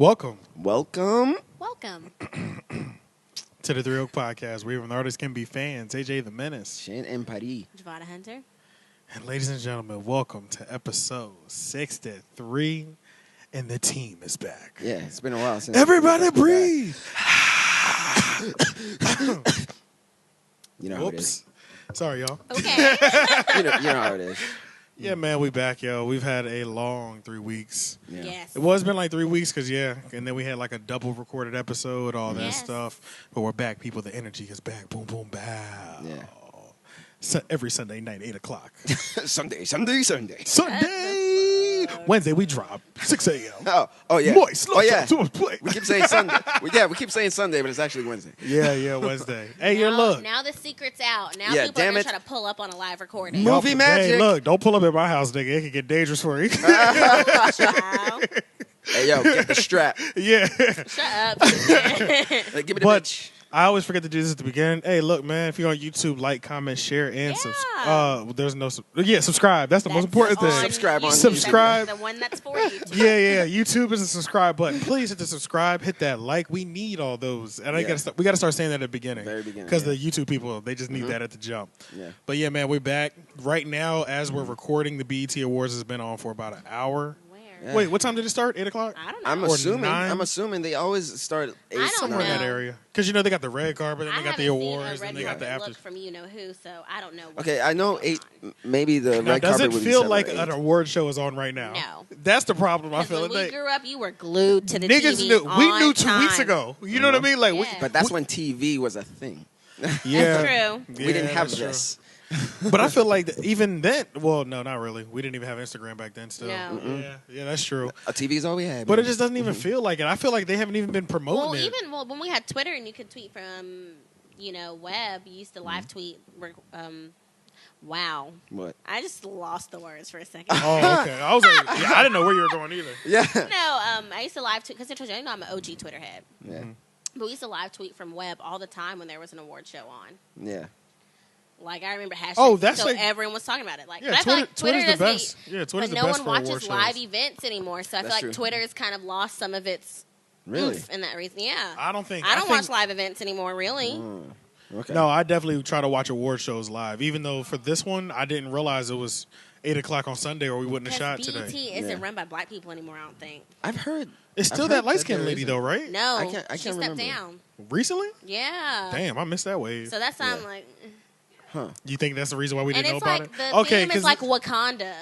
Welcome Welcome to the Three Oak Podcast, where even artists can be fans. AJ the Menace. Shane and Paris. Javada Hunter. And ladies and gentlemen, welcome to episode 63, and the team is back. Yeah, it's been a while since. Everybody breathe. You know how it is. Sorry, y'all. Okay. You know how it is. Yeah, man, we back, yo. We've had a long 3 weeks. Yeah. Yes. It was been like 3 weeks because, and then we had like a double recorded episode, all that stuff. But we're back, people. The energy is back. Boom, boom, bow. Yeah. So, every Sunday night, 8 o'clock. Sunday. Wednesday, we drop 6 a.m. Oh yeah. Moist. Oh yeah. Play. We keep saying Sunday. We keep saying Sunday, but it's actually Wednesday. Yeah, Wednesday. Hey, now, look. Now the secret's out. Now Yeah, people are damn going it. to try to pull up on a live recording. Movie magic. Hey, look, don't pull up at my house, nigga. It can get dangerous for you. Wow. Hey yo, get the strap. Yeah. Shut up. Like, give me the But bitch. I always forget to do this at the beginning. Hey, look, man, if you're on YouTube, like, comment, share, and subscribe. There's no subscribe. That's the most important thing. Subscribe on Subscribe. That's the one that's for you. Yeah. YouTube is a subscribe button. Please hit the subscribe, hit that like. We need all those, and we got to start saying that at the beginning, Very beginning, because yeah. the YouTube people, they just need that at the jump. Yeah. But yeah, man, we're back right now as we're recording. The BET Awards has been on for about an hour. Yeah. Wait, what time did it start? 8 o'clock? I don't know. I'm Or assuming. 9? I'm assuming they always start at 8. I don't Somewhere in that know. area, because they got the red carpet, and they got the awards, and they got the after. Look from you know who, so I don't know. What's Okay, I know going 8. on. Maybe the Now, red does carpet it would be feel 7 like or 8. an award show is on right now? No. That's the problem. I feel When we like grew up, you were glued to the niggas TV knew. We on knew 2 weeks time. ago. You know what I mean? Like, Yeah. But that's when TV was a thing. yeah, True. We didn't have that's true. this. But I feel like even then, well, no, not really. We didn't even have Instagram back then. Still, No. yeah, that's true. A TV is all we had. But it man. just doesn't even feel like it. I feel like they haven't even been promoting it. When we had Twitter and you could tweet from, web, you used to live tweet. Wow. What? I just lost the words for a second. Oh, okay. I was like, I didn't know where you were going either. Yeah. No, I used to live tweet because I told you, I'm an OG Twitter head. Yeah. But we used to live tweet from web all the time when there was an award show on. Yeah. Like I remember hashtags. Oh, that's so like- everyone was talking about it. Like, Yeah, but I feel like Twitter's the doesn't best. Yeah, Twitter's but the no best one for award watches shows. live events anymore. So I That's feel like true. Twitter's kind of lost some of its Really? oomph in that reason. Yeah. I don't think. I don't think- watch live events anymore. Really. Okay. No, I definitely try to watch award shows live. Even though for this one, I didn't realize it was 8 o'clock on Sunday, or we wouldn't have shot Because BET today. isn't Yeah. run by black people anymore. I don't think. I've heard. It's still I've that heard light skinned there lady isn't. though, right? No, I can't she stepped remember. down. Recently? Yeah. Damn, I missed that wave. So that sounds Yeah. like, You think that's the reason why we and didn't know it's about like it? the Okay, theme is like Wakanda.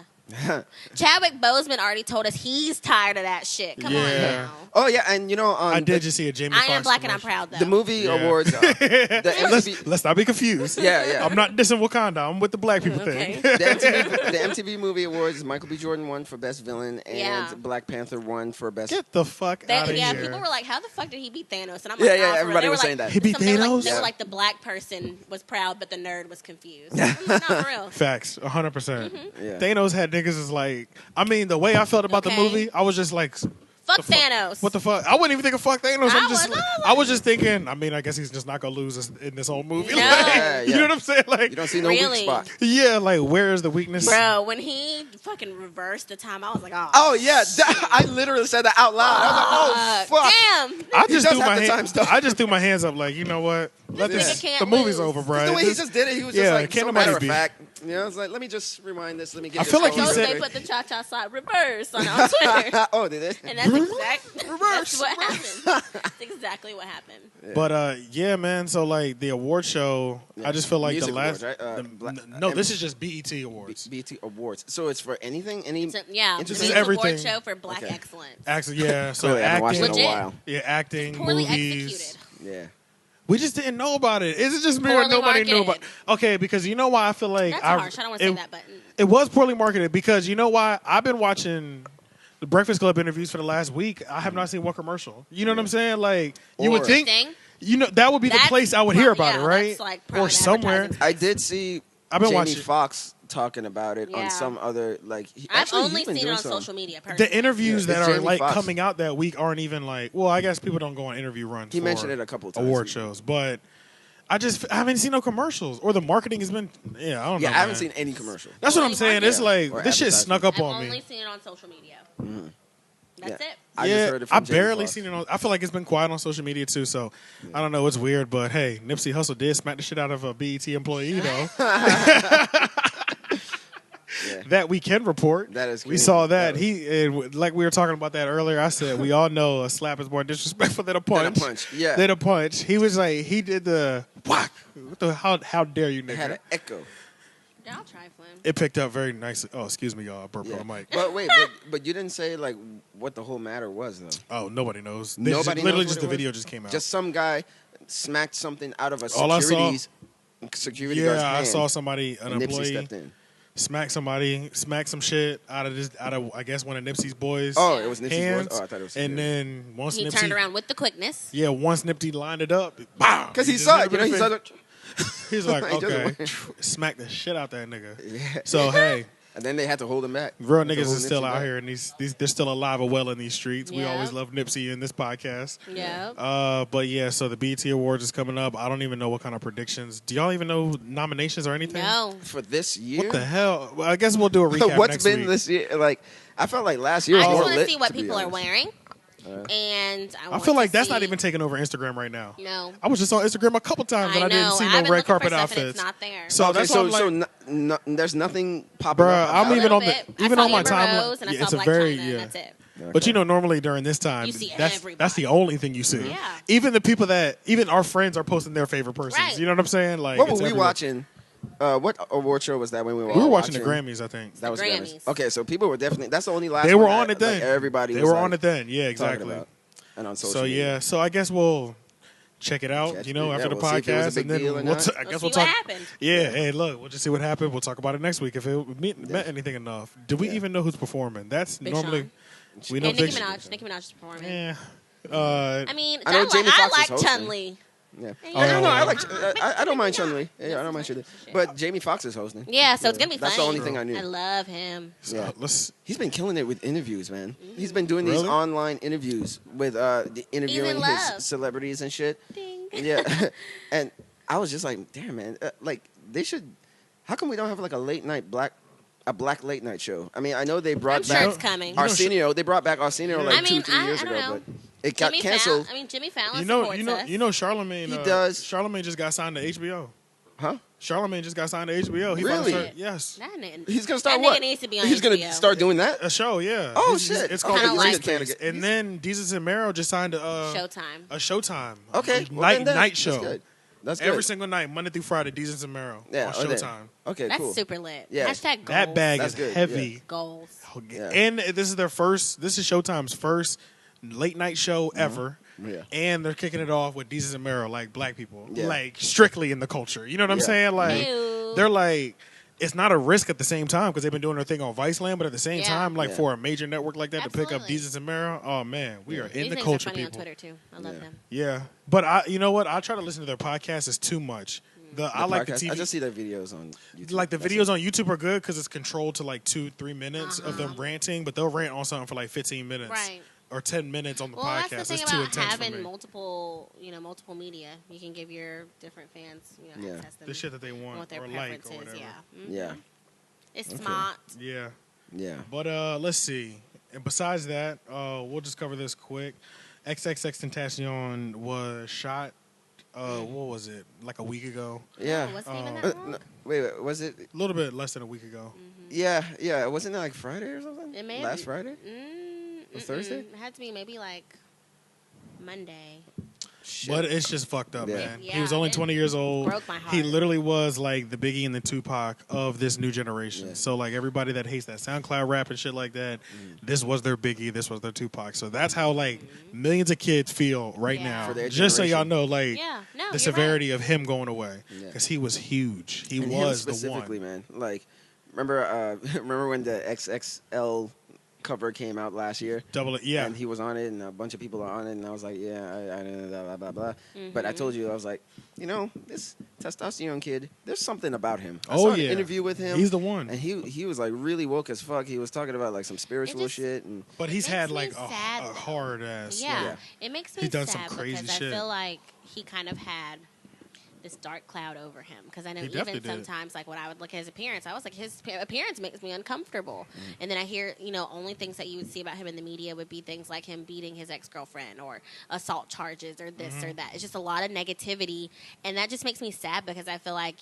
Chadwick Boseman already told us he's tired of that shit. Come on Yeah. now. Oh yeah, and I did just see a Jamie I Foxx am black and I'm commercial. proud though. the movie Yeah. awards. The MTV, Let's not be confused. Yeah. I'm not dissing Wakanda. I'm with the black people Okay. thing. the MTV Movie Awards. Michael B. Jordan won for Best Villain, and Yeah. Black Panther won for Best. Get the fuck out of Yeah, here. people were like, "How the fuck did he beat Thanos?" And I'm Yeah, like, yeah, "Nah, for real." everybody They were was like, saying that. He beat They were Thanos? they were like, the black person was proud, but the nerd was confused. I'm like, no, for real. Facts, 100%. Yeah. Thanos had niggas is like, I mean, the way I felt about the Okay. movie, I was just like, Fuck Thanos. what the fuck? I wouldn't even think of fuck Thanos. I I was just thinking, I mean, I guess he's just not going to lose in this whole movie. No. Like, Yeah, You yeah. know what I'm saying? Like, You don't see no Really? weak spot. yeah, like, where is the weakness? Bro, when he fucking reversed the time, I was like, oh. Oh yeah, I literally said that out loud. I was like, oh fuck. Damn. I He just does threw have my the time hand. stuff. I just threw my hands up, like, you know what? Let This this. nigga can't The movie's lose. over, bro. The way he just did it, he was Yeah, just like, can't so nobody matter of beat. fact. You know, it's like, let me just rewind this. Let me get. I this feel like he over said- They with. put the cha-cha slide reverse on Twitter. Oh, did they? And that's that's what happened. That's exactly what happened. But yeah, man. So like the award show, I just feel like Music the last. awards, right? No, this is just BET Awards. BET Awards. So it's for anything, any. So, yeah, This this is is everything. award show for black Okay. excellence. Actually, yeah. So Clearly, I haven't watched acting, it in a Legit. while. yeah, acting, Poorly movies. executed. Yeah. We just didn't know about it. Is it just me or Poorly nobody knew about? marketed. Okay, because you know why I feel like That's harsh. I don't want to say that, but It was poorly marketed because you know why I've been watching the Breakfast Club interviews for the last week. I have not seen one commercial. You know what I'm saying? Like you would Or- think, Thing? you know, that would be the That's place I would hear about yeah, it, right? that's like or private somewhere. advertising. I did see I've been Jamie watching Foxx talking about it Yeah. on some other like. I've only seen it on some. social media. Personally. the interviews Yeah, that it's are Jamie like Foxx. coming out that week aren't even like. Well, I guess people don't go on interview runs. He for mentioned it a couple of times. award shows, but I haven't seen no commercials or the marketing has been. Yeah, I don't know. Yeah, I haven't man. seen any commercial. That's what I'm Only saying. It's marketing. like Or this shit advertising. snuck up I've on only me. seen it on social media. That's it. I just heard it from I Jamie barely Foxx. seen it on. I feel like it's been quiet on social media too. So I don't know. It's weird, but hey, Nipsey Hussle did smack the shit out of a BET employee though. That we can report. That is we crazy. saw that. Like we were talking about that earlier. I said we all know a slap is more disrespectful than a punch. Than a punch, yeah. Than a punch. He was like, he did the whack. What the how dare you, It had nigga? an echo. Y'all trifling. It picked up very nicely. Oh, excuse me, y'all. I burped on the mic. But wait, but you didn't say like what the whole matter was though. Oh, nobody knows. Nobody literally knows just what the it video was? just came out. Just some guy smacked something out of a All I saw- security guard's hand. I saw somebody, an and Nipsey employee, stepped in. smack some shit out of I guess one of Nipsey's boys. Oh, it was Nipsey's hands, voice? Oh, I thought it was and security. then once He Nipsey turned around with the quickness. Yeah, once Nipsey lined it up, bam. Because he just saw hit it, him in he the saw face. it. He's like, He doesn't okay, win. smack the shit out that nigga. Yeah. So hey, And then they had to hold him back. real Had to niggas hold is still Nipsey out back. here, and these they're still alive and well in these streets. We Yeah. always love Nipsey in this podcast. Yeah. But yeah, so the BET Awards is coming up. I don't even know what kind of predictions. Do y'all even know nominations or anything? No. For this year? What the hell? Well, I guess we'll do a recap What's next been week. this year? Like, I felt like last year I was just more want to lit, see what to be people are honest. wearing. And I I want feel like to that's see- not even taking over Instagram right now. No. I was just on Instagram a couple times and I didn't see I've no been red looking carpet for stuff and outfits. It's not there. So Okay, that's why so I'm like, there's nothing popping bruh, up. I'm about even it. on the bit. I even saw on my Amber timeline. Rose and I Yeah, saw it's a Blac very Chyna, and that's it. But you know, normally during this time, You see that's everybody. the only thing you see. Yeah. Even the people that even our friends are posting their favorite persons. Right. You know what I'm saying? Like, What it's were we everywhere. watching? What award show was that when we were We were all watching the Grammys, I think. That was Grammys. Grammys. Okay, so people were definitely. That's the only last. They were one on that, it then. Like, everybody. They was were like, on it then. Yeah, talking exactly. about. And on social So media. yeah, so I guess we'll check it out. Catch You know, it. after Yeah, the we'll see if it was a podcast, big and then deal or we'll not. I guess Let's we'll see what talk. happened. Yeah, hey, look, we'll just see what happened. We'll talk about it next week if it meant anything enough. Do we Yeah. even know who's performing? That's Big normally Sean. we know And Nicki Big Minaj. Nicki Minaj is performing. Yeah. I mean, I know Jamie Foxx is like hosting. Chun-Li. Yeah. Oh. I don't know. I like. I don't mind Chun-Li. Yeah, I don't mind Chun-Li. But Jamie Foxx is hosting. Yeah, so it's going to be That's funny. the only thing I knew. I love him. So Yeah. let's. He's been killing it with interviews, man. He's been doing these Really? online interviews with interviewing He's in love. his celebrities and shit. Ding. Yeah, and I was just like, damn, man, like they should. How come we don't have like a late night black late night show? I mean, I know they I'm brought sure back it's coming. Arsenio. They brought back Arsenio like I mean, 2-3 years I don't ago, know. but it got Jimmy canceled. Jimmy Fallon You know, supports us. Charlemagne. He does. Charlemagne just got signed to HBO. Huh? Charlemagne just got signed to HBO. He Really? yes. That nigga, He's gonna start that what? nigga needs to be on He's HBO. gonna start doing that. A show, yeah. Oh, He's- shit. It's called Kinda The like- Grease Case. Kinda- And then Jesus and Mero just signed a Showtime. Showtime. Okay, A well, then night that's show. good. That's good. Every single night, Monday through Friday, Jesus and Mero Yeah, on oh, then. Showtime. Okay, That's cool. super lit. Yeah. Hashtag goals. That bag That's is good, heavy. Goals. Yeah. And this is their first. This is Showtime's first late night show ever. Yeah. And they're kicking it off with Jesus and Mero, like black people, Yeah. like strictly in the culture. You know what I'm Yeah. saying? Like Ew. they're like. It's not a risk at the same time because they've been doing their thing on Viceland, but at the same Yeah. time, like Yeah. for a major network like that to pick up Absolutely. Jesus and Mero, oh man, we are in These the niggas culture, are funny people. on Twitter too. I love Yeah. them. Yeah, but you know what? I try to listen to their podcast. It's too much. I like the Podcast. TV. I just see their videos on YouTube. Like the That's videos it. on YouTube are good because it's controlled to like 2-3 minutes of them ranting, but they'll rant on something for like 15 minutes Right. or 10 minutes on the Well, podcast. that's the thing It's too about intense for having me. multiple media. You can give your different fans, Yeah. access them The shit that they want what their or like preferences. or whatever. Yeah. Mhm. Yeah. It's Okay. smart. Yeah. Yeah. But let's see. And besides that, we'll just cover this quick. Xxxtentasion was shot. What was it? Like a week ago. Yeah. Oh, was it even Uh, that long? No, wait, was it? A little bit less than a week ago. Yeah. Wasn't it like Friday or something? It may Last have- Friday? Or Thursday? It had to be maybe like Monday. Shit. But it's just fucked up, Yeah. man. Yeah, He was only it 20 years old. broke my heart. He literally was like the Biggie and the Tupac of this new generation. Yeah. So like everybody that hates that SoundCloud rap and shit like that, this was their Biggie, this was their Tupac. So that's how like millions of kids feel right Yeah. now. For their Just so y'all generation. know, like Yeah, no, the you're severity of him going away Yeah. because he was huge. He And him was the specifically, one. man. Like, remember when the XXL cover came out last year? Double it, yeah. And he was on it, and a bunch of people are on it, and I was like, yeah, I blah, blah, blah. But I told you, I was like, this testosterone kid, there's something about him. I saw an interview with him. He's the one. And he was like really woke as fuck. He was talking about like some spiritual just- shit. And But he's It had makes like me sad, a though. hard ass. Yeah. Yeah. It makes me He's done some sad crazy because shit. I feel like he kind of had this dark cloud over him, because I know He even definitely did. sometimes, like when I would look at his appearance, I was like, his appearance makes me uncomfortable. And then I hear, only things that you would see about him in the media would be things like him beating his ex-girlfriend or assault charges or this or that. It's just a lot of negativity, and that just makes me sad, because I feel like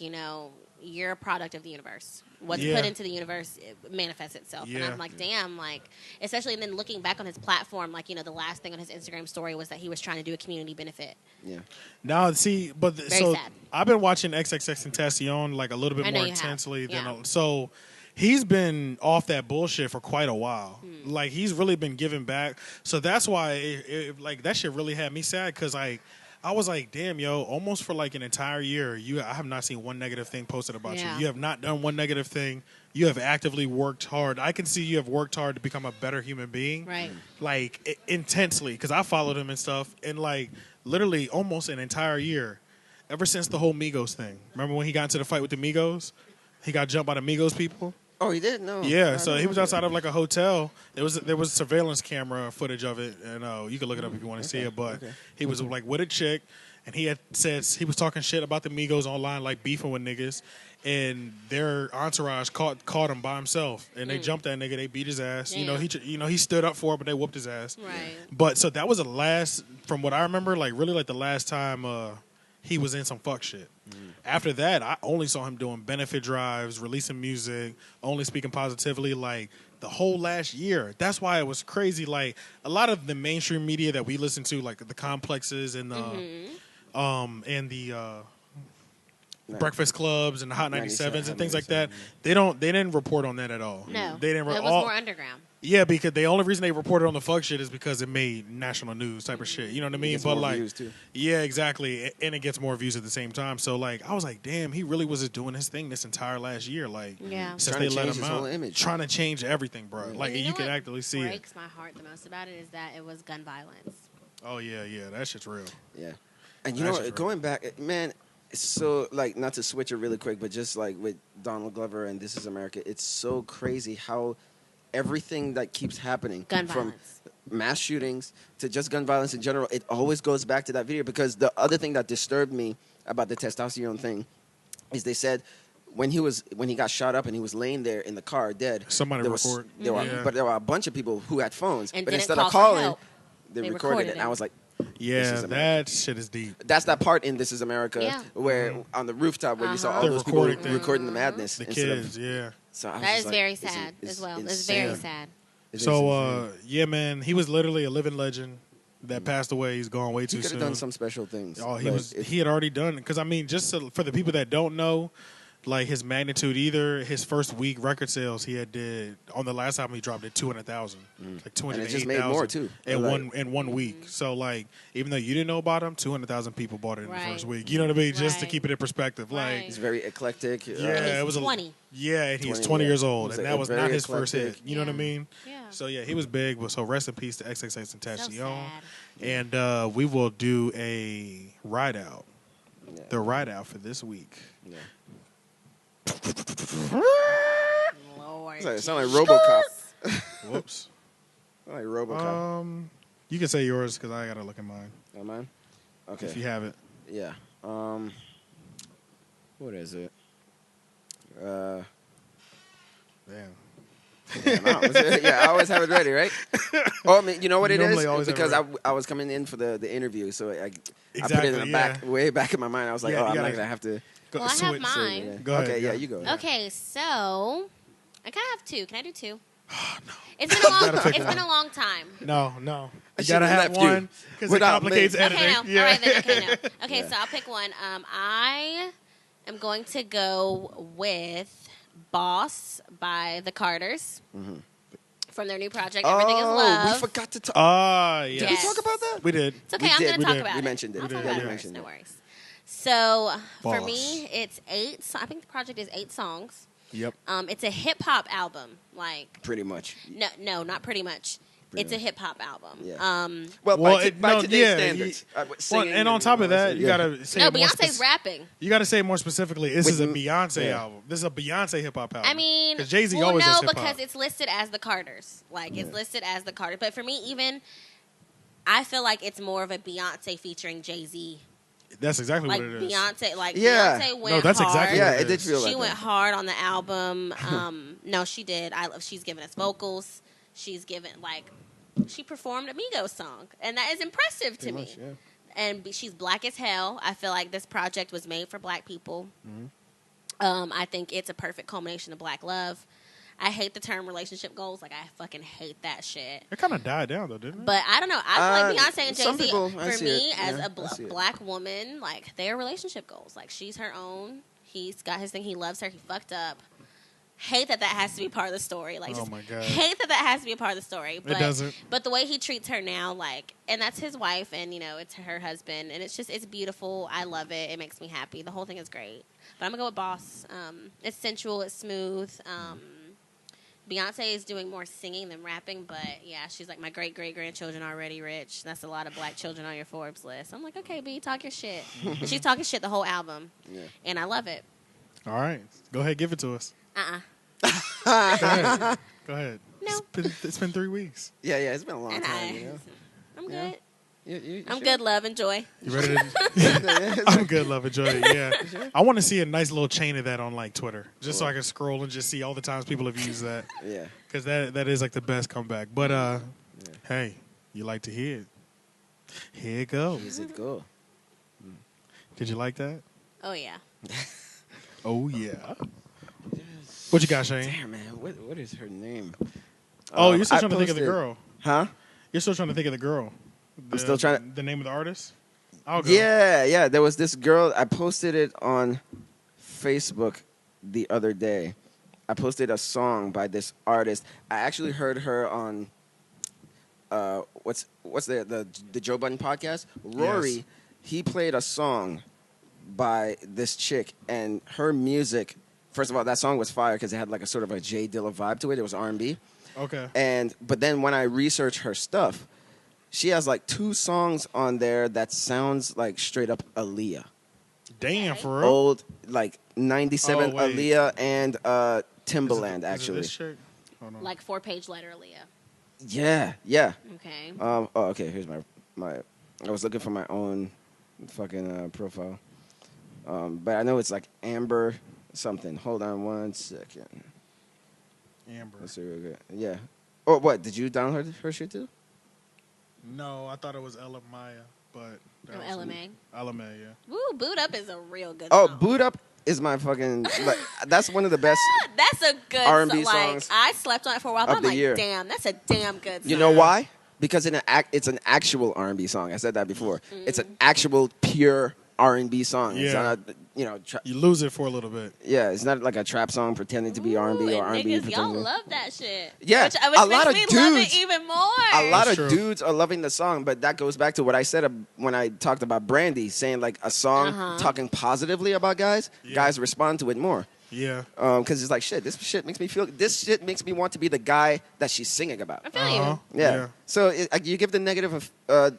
you're a product of the universe. What's put into the universe, it manifests itself. And I'm like, damn, like, especially, and then looking back on his platform, like, the last thing on his Instagram story was that he was trying to do a community benefit. Yeah. Now, see, but Very sad. I've been watching Xxxtentasion like a little bit more intensely so he's been off that bullshit for quite a while. Like, he's really been giving back. So that's why like that shit really had me sad, because I was like, damn, yo, almost for like an entire year, I have not seen one negative thing posted about you. You have not done one negative thing. You have actively worked hard. I can see you have worked hard to become a better human being. Right. Like, intensely, because I followed him and stuff. And, like, literally almost an entire year, ever since the whole Migos thing. Remember when he got into the fight with the Migos? He got jumped by the Migos people. Oh, he did? No. Yeah, so he was outside of like a hotel. There was surveillance camera footage of it, and you can look it up if you want to see it. But he was like with a chick, and he had said he was talking shit about the Migos online, like beefing with niggas, and their entourage caught him by himself, and they jumped that nigga. They beat his ass. Damn. He stood up for it, but they whooped his ass. Right. But so that was the last, from what I remember, like really like the last time he was in some fuck shit. After that, I only saw him doing benefit drives, releasing music, only speaking positively, like the whole last year. That's why it was crazy. Like a lot of the mainstream media that we listen to, like the Complexes and the Breakfast Clubs and the Hot 97s and things like that, they didn't report on that at all. No, they didn't. It was more underground. Yeah, because the only reason they reported on the fuck shit is because it made national news type of shit. You know what I mean? But like, views too. Yeah, exactly, and it gets more views at the same time. So like, I was like, damn, he really was just doing his thing this entire last year. Like, since they let him out, trying to change everything, bro. Like, and you can actively see it. What breaks my heart the most about it is that it was gun violence. Oh yeah, that shit's real. Yeah, and you know, going back, man. So, like, not to switch it really quick, but just like with Donald Glover and This Is America, it's so crazy how everything that keeps happening, from mass shootings to just gun violence in general, it always goes back to that video. Because the other thing that disturbed me about the testosterone thing is they said when he got shot up and he was laying there in the car dead, somebody recorded. But there were a bunch of people who had phones, and but instead of calling, they recorded it. And I was like, yeah, that shit is deep. That's that part in This Is America where on the rooftop where you saw all those people recording the madness. The kids, So that is very sad as well. It's very sad. So, yeah, man, he was literally a living legend that passed away. He's gone way too soon. He could have done some special things. Oh, he had already done it. Because, I mean, just for the people that don't know, like his magnitude either, his first week record sales he had did on the last album he dropped at 200,000, like 208,000. And it just made more too in one week. So like even though you didn't know about him, 200,000 people bought it in the first week. You know what I mean? Just to keep it in perspective. Like it's very eclectic. Yeah, it was 20. And he was 20 years old, and that was not his eclectic first hit. You know what I mean? Yeah. So yeah, he was big. But so rest in peace to Xxxtentasion. So and we will do a ride out. Yeah. The ride out for this week. Yeah. Lord. It sounds like RoboCop. Whoops. Like RoboCop. You can say yours because I gotta look at mine. Oh, mine? Okay. If you have it. Yeah. What is it? Damn. Yeah, I always have it ready, right? Oh, I mean, you know what it is? Because I was coming in for the interview, so I put it in the way back in my mind. I was like, I'm not gonna have to. Well, I have mine. Yeah. Go ahead. Okay, yeah, you go. Okay, so I kind of have two. Can I do two? No. It's been a long time. No. You gotta have one because it complicates editing. Okay, no. All right, then. Okay, so I'll pick one. I am going to go with "Boss" by the Carters. Mm-hmm. From their new project, Everything Is Love. We forgot to talk. Yes. Did we talk about that? We did. It's okay. I'm going to talk about it. We mentioned it. I'll talk Yeah, about you it. mentioned No it. worries. So Boss. for me, it's 8. I think the project is 8 songs. Yep. It's a hip hop album. Like pretty much. No, not pretty much. It's a hip hop album. Yeah. By today's standards. And on top of that, you gotta say Beyonce's rapping. You gotta say more specifically. This is a Beyonce album. This is a Beyonce hip hop album. I mean, because Jay-Z always does hip hop. because it's listed as the Carters. Like it's listed as the Carters. But for me, even I feel like it's more of a Beyonce featuring Jay-Z That's exactly like what it is. Beyonce, like Yeah. Beyonce went No, that's hard. exactly Yeah, what it did feel like She that. went hard on the album. No, she did. She's given us vocals. She's given she performed a Migos song, and that is impressive to me. Much, yeah. And she's black as hell. I feel like this project was made for black people. I think it's a perfect culmination of black love. I hate the term relationship goals. Like, I fucking hate that shit. It kind of died down, though, didn't it? But I don't know. I feel like Beyonce and some Jay-Z, people, for me, as a it. black woman, like, their relationship goals. Like, she's her own. He's got his thing. He loves her. He fucked up. Hate that has to be part of the story. Like, oh my God. Hate that has to be a part of the story. But, it doesn't. But the way he treats her now, like, and that's his wife, and, you know, it's her husband, and it's beautiful. I love it. It makes me happy. The whole thing is great. But I'm going to go with Boss. It's sensual. It's smooth. Beyonce is doing more singing than rapping, but yeah, she's like, my great-great-grandchildren are already rich. That's a lot of black children on your Forbes list. I'm like, okay, B, talk your shit. And she's talking shit the whole album, and I love it. All right. Go ahead, give it to us. Uh-uh. Go ahead. No. It's been 3 weeks. Yeah, it's been a long time. You know? I'm good. You I'm sure? good, love, and joy. You ready to? I'm good, love, enjoy it. Yeah. Sure? I want to see a nice little chain of that on like Twitter, just so I can scroll and just see all the times people have used that. Yeah. Because that is like the best comeback. But hey, you like to hear it? Here it goes. Here's it go. Did you like that? Oh, yeah. Oh yeah. What you got, Shane? Damn, man. What is her name? Oh, you're still trying to think of the girl. Huh? You're still trying to think of the girl. I'm still trying to... The name of the artist? I'll go. Yeah. There was this girl. I posted it on Facebook the other day. I posted a song by this artist. I actually heard her on what's the Joe Budden podcast? Rory, Yes. He played a song by this chick, and her music. First of all, that song was fire because it had like a sort of a Jay Dilla vibe to it. It was R&B. Okay. But then when I researched her stuff, she has like 2 songs on there that sounds like straight up Aaliyah. Damn, for real? Old, like 97 Oh, wait. Aaliyah and Timbaland, Is it actually. this chick? Hold on. Like 4-page letter, Aaliyah. Yeah. Okay. Okay, here's my I was looking for my own fucking profile. But I know it's like Amber something. Hold on 1 second. Amber. Let's see real good. Yeah. Oh, what? Did you download her shit too? No, I thought it was Ella Maya, but Oh, LMA. Ella May, yeah. Woo, Boot Up is a real good Oh, song. Boot Up is my fucking... like, that's one of the best... That's a good R&B song. Like, songs I slept on it for a while, but of I'm the like, year. damn, that's a damn good song. You know why? Because it's an actual R&B song. I said that before. It's an actual pure R&B song. It's Yeah. not, You lose it for a little bit. yeah, it's not like a trap song pretending to be R&B or R&B niggas, pretending y'all to... love that shit. Yeah, which a lot of makes me love it dudes- even more. A lot That's of true. dudes are loving the song, but that goes back to what I said when I talked about Brandy, saying like a song talking positively about guys, guys respond to it more. Yeah. Because it's like, shit, this shit makes me want to be the guy that she's singing about. I feel you. Yeah. So you give the negative,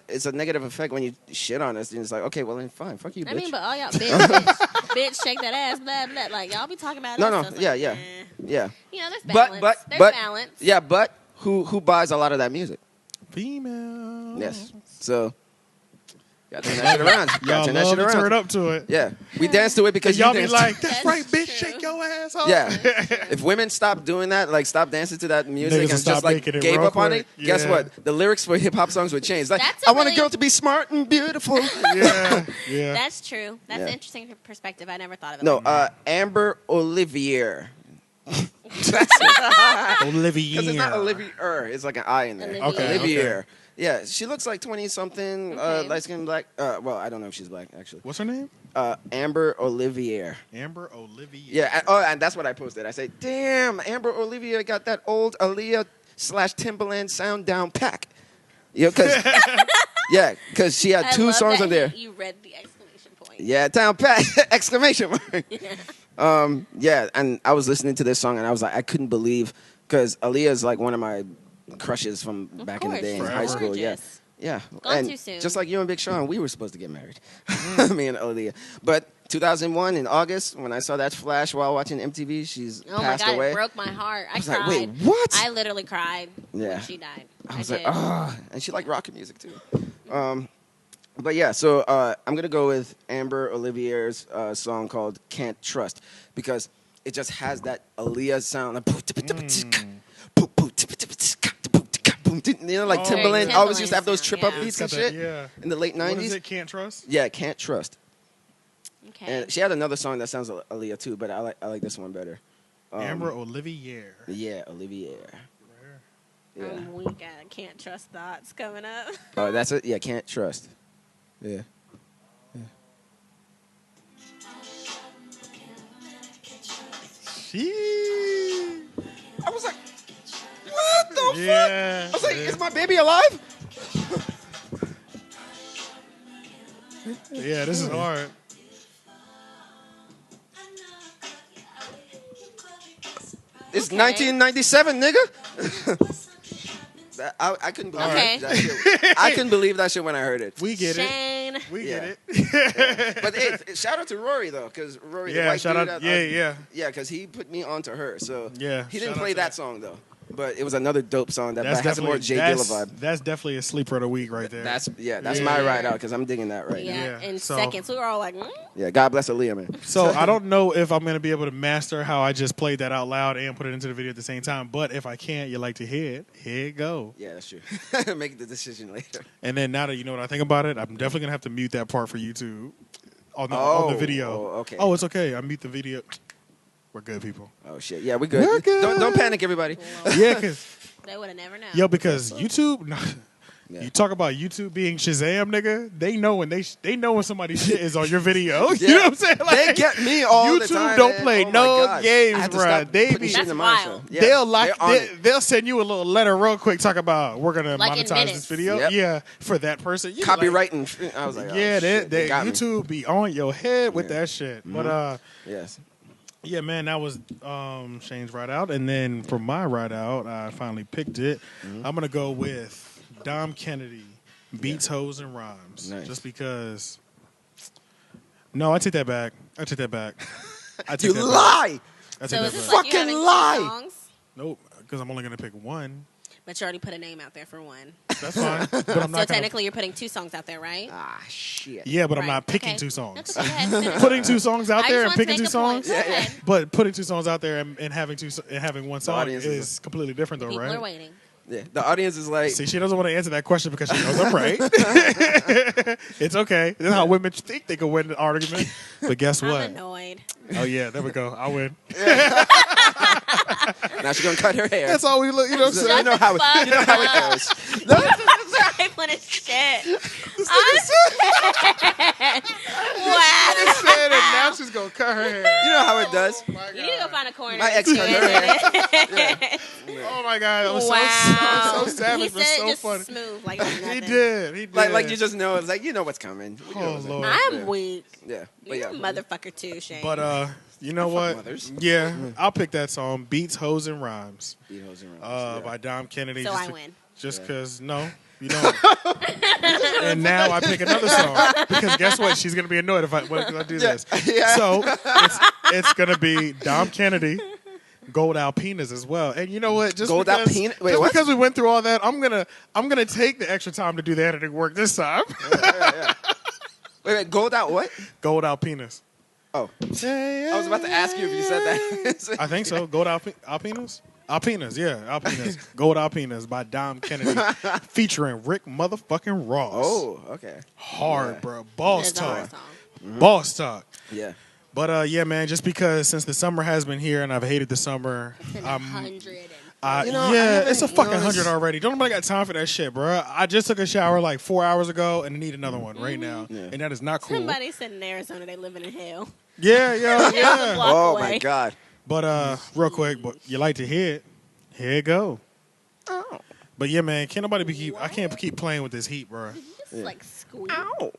it's a negative effect when you shit on us, and it's like, okay, well then fine, fuck you, bitch. I mean, but all y'all, bitch, shake that ass, blah, blah. Like, y'all be talking about No, us. no, so it's yeah, like, yeah. eh. Yeah. You know, there's balance. There's balance. Yeah, but who buys a lot of that music? Female. Yes. So, gotta turn that shit around. Y'all Gotta turn that love shit to around. turn up to it. Yeah. We dance to it because Y'all you be dance like, That's that's right, bitch, true. shake your ass off. Yeah. If women stop doing that, like stop dancing to that music Niggas and will stop just like making it gave real up on it, quick. guess Yeah. what? The lyrics for hip hop songs would change. Like, That's a I want a really- girl to be smart and beautiful. Yeah. Yeah. That's true. That's Yeah. an interesting perspective. I never thought of it. No, like that. Amber Olivier. Olivia. Because it's not Olivier. It's like an I in there. Olivier. Okay, Olivier. Yeah, she looks like 20-something, Okay. light-skinned black. Well, I don't know if she's black, actually. What's her name? Amber Olivier. Amber Olivia. Yeah, and that's what I posted. I said, damn, Amber Olivier got that old Aaliyah / Timbaland sound down pack. You know, because she had I 2 love songs that on there. You read the exclamation point. Yeah, down pack! Exclamation mark. Yeah, and I was listening to this song, and I was like, I couldn't believe, because Aaliyah is like one of my crushes from back in the day in she's high school. Yeah. gorgeous. Yeah. Gone and too soon. just like you and Big Sean, we were supposed to get married. Me and Aaliyah. But 2001 in August, when I saw that flash while watching MTV, she's Oh my passed God, away. it broke my heart. I was cried. like, wait, what? I literally cried Yeah. when she died. I was did. like, oh, and she liked rock music too. But yeah, so I'm gonna go with Amber Olivier's song called "Can't Trust" because it just has that Aaliyah sound. Like, you know, like Timbaland always used to have those trip up beats and shit in the late 90s. What is it? Can't Trust? Yeah, Can't Trust. Okay. And she had another song that sounds Aaliyah too, but I like this one better. Amber Olivier. Yeah, Olivier. Yeah. I'm weak at Can't Trust Thoughts coming up. Oh, that's it? Yeah, Can't Trust. Yeah. I was like, what the fuck? I was like, is my baby alive? Yeah, this is hard. It's 1997, nigga. I couldn't believe that shit. I couldn't believe that shit when I heard it. We get Shane. it. We get it. Yeah. But hey, shout out to Rory though, because Rory, the white shout dude out. yeah, because he put me onto her. So he didn't play that song though. But it was another dope song that has a more Jay Dilla vibe. That's definitely a sleeper of the week right there. That's my ride out because I'm digging that right now. Yeah, in seconds. We were all like, Yeah, God bless Aaliyah, man. So I don't know if I'm going to be able to master how I just played that out loud and put it into the video at the same time. But if I can, you like to hear it, here it go. Yeah, that's true. Make the decision later. And then now that you know what I think about it, I'm definitely going to have to mute that part for YouTube on the video. Oh, okay. Oh, it's okay. I mute the video. We're good, people. Oh, shit. Yeah, we're good. We're good. Don't panic, everybody. Yeah, because... They would have never known. Yo, because YouTube... You talk about YouTube being Shazam, nigga. They know when somebody's shit is on your video. You know what I'm saying? Like, they get me all the time. YouTube don't play no games, bro. They be That's wild. Yeah, they'll send you a little letter real quick. Talk about we're gonna monetize this video. Yep. Yeah, for that person. Copywriting. I was like, they YouTube be on your head with that shit. Mm-hmm. But yes. Yeah, man, that was Shane's ride out, and then for my ride out, I finally picked it. I'm gonna go with Dom Kennedy, Beats, Hoes, and Rhymes. Nice. Just because... No, I take that back. You lie! So is this fucking like you lie! songs? Nope, because I'm only going to pick one. But you already put a name out there for one. That's fine. But I'm not technically you're putting two songs out there, right? Ah, shit. Yeah, but I'm Right. not picking Okay. two songs. That's okay. Putting two songs out I there just and wanted to picking two make a point. songs. Go ahead. But putting two songs out there and having one song audience is completely different, though, People right? are waiting. Yeah, the audience is like... See, she doesn't want to answer that question because she knows I'm right. It's okay. This is how women think they can win an argument. But guess what? I'm annoyed. Oh, yeah, there we go. I win. Now she's going to cut her hair. That's all we look. You know what I'm saying? You know how it goes. Trifling as shit. Wow. Said it, now she's going to cut her hair. You know how it does. You need to go find a corner. My ex cut her hair. Oh, my God. That was Wow. so savage, but so just funny. smooth like nothing. He did. Like you just know, it's like, you know what's coming. Oh, Lord. I'm weak. Yeah. But You're yeah. a motherfucker too, Shane. But, you know what? mothers. Yeah, I'll pick that song, Beats, Hoes, and Rhymes, Beat, Hoes, and Rhymes. by Dom Kennedy. so I win. Just because, no, you don't. And now I pick another song because guess what? She's going to be annoyed if I do this. Yeah. So it's going to be Dom Kennedy, Gold Alpinas as well. And you know what? Just Gold because, Alpina? Wait, just what? because we went through all that, I'm gonna take the extra time to do the editing work this time. Yeah. Wait, gold out what? Gold Alpinas. Oh. I was about to ask you if you said that. I think so. Gold Alpinas? Alpinas, yeah. Alpinas. Gold Alpinas by Dom Kennedy featuring Rick motherfucking Ross. Oh, okay. Hard, bro. Boss It's a hard talk. song. Boss talk. Yeah. But, yeah, man, just because since the summer has been here and I've hated the summer, It's in 100. it's a fucking 100 already. Don't nobody got time for that shit, bro. I just took a shower like 4 hours ago and I need another one right now. Yeah. And that is not cool. Somebody said in Arizona they living in hell. Yeah, yo, yeah. Block Oh, away. my God. But real quick, but you like to hear it. Here it go. Oh. But yeah, man, can't nobody I can't keep playing with this heat, bro. Just like squeak. Ow.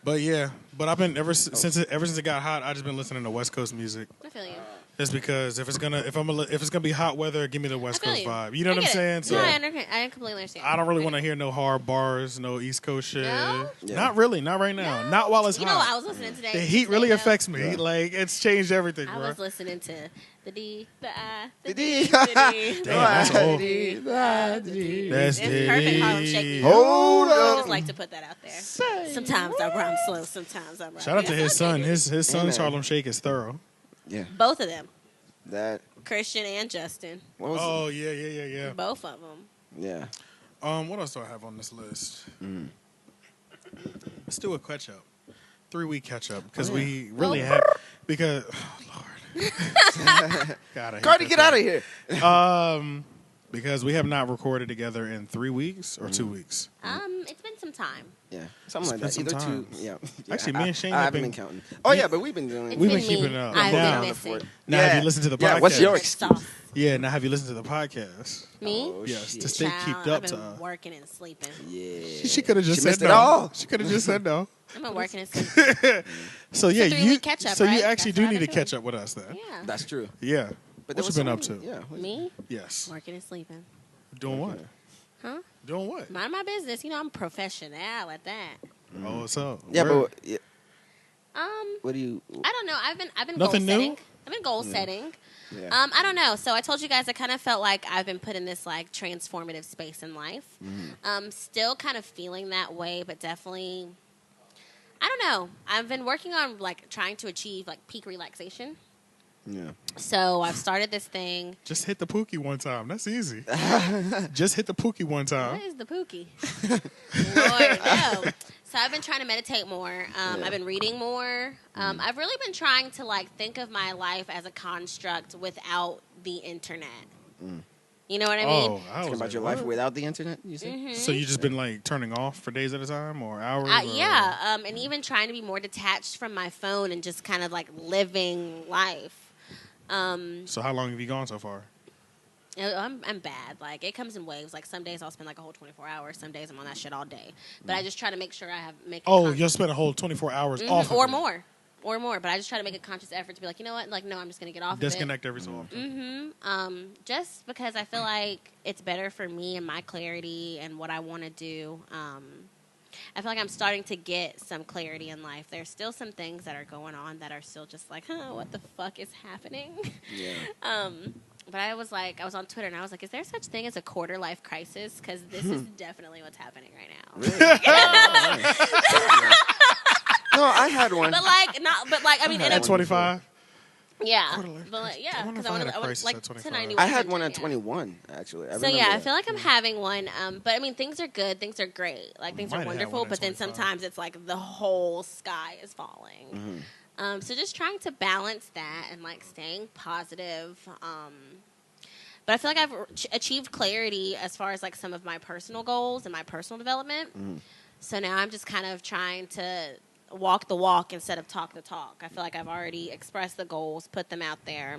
Yeah. But I've been ever since it got hot, I just been listening to West Coast music. I feel you. It's because if it's gonna be hot weather, give me the West Coast vibe. You know what I'm saying? So I completely understand. I don't really want to hear no hard bars, no East Coast shit. No? Yeah. Not really, not right now. No. Not while it's hot. You know what I was listening today? The heat really affects me. Yeah. Like it's changed everything. I was listening to the D, the I, the D. Damn, that's old. That's it's perfect Harlem Shake. Hold I up. just like to put that out there. Sometimes I rhyme slow. Sometimes I rhyme. Shout out to his son. His son's Harlem Shake is thorough. Yeah. Both of them. That Christian and Justin. Oh yeah. Both of them. Yeah. What else do I have on this list? Let's do a catch up. 3-week catch up because we really have because Lord. Cardi, get out of here. Because we have not recorded together in 3 weeks or 2 weeks. It's been some time. Yeah, something like that. Either two. Yeah. Actually, me and Shane I haven't been counting. Oh yeah, but we've been doing. We've been keeping up. I've been missing. Now, have you listened to the podcast? Yeah, what's your excuse? Yeah, now have you listened to the podcast? Me? Oh, yes, shit. to stay keeped up I've to been working and sleeping. Yeah. She could have just She said missed no. it all. She could have just said no. I've been working and sleeping. So yeah, you catch up, so right? you actually That's do what need I've to been catch doing. up with us then. Yeah. That's true. Yeah. But What you been up to? Yeah. Me? Yes. Working and sleeping. Doing what? Huh? Doing what? Mind my business. You know, I'm professional at that. Oh, what's up? Yeah, Where? but what do you? I don't know. I've been Nothing goal new? setting. I've been goal setting. Yeah. I don't know. So I told you guys I kind of felt like I've been put in this like transformative space in life. Still kind of feeling that way, but definitely, I don't know. I've been working on like trying to achieve like peak relaxation. Yeah. So I've started this thing. Just hit the pookie one time. That's easy. Just hit the pookie one time. What is the pookie? Lord, no. So I've been trying to meditate more. I've been reading more. I've really been trying to like think of my life as a construct without the internet. You know what I mean? Think about your life without the internet, you see? So you just been like turning off for days at a time or hours? Yeah. And even trying to be more detached from my phone and just kind of like living life. So how long have you gone so far? I'm bad. Like it comes in waves. Like some days I'll spend like a whole 24 hours. Some days I'm on that shit all day. But I just try to make sure I make. You'll spend a whole 24 hours off or of more. Or more, but I just try to make a conscious effort to be like, you know what? Like, no, I'm just going to get off Disconnect every so often. Just because I feel like it's better for me and my clarity and what I want to do. I feel like I'm starting to get some clarity in life. There's still some things that are going on that are still just like, what the fuck is happening? Yeah. But I was on Twitter and I was like, is there such thing as a quarter life crisis? Because this is definitely what's happening right now. Really? No, I had one. But I mean, at 25. Yeah, but because I want to like to 91. I had one at 21 actually. I feel like I'm having one. But I mean, things are good, things are great, like things are wonderful. But then sometimes it's like the whole sky is falling. So just trying to balance that and like staying positive. But I feel like I've achieved clarity as far as like some of my personal goals and my personal development. So now I'm just kind of trying to walk the walk instead of talk the talk. I feel like I've already expressed the goals, put them out there.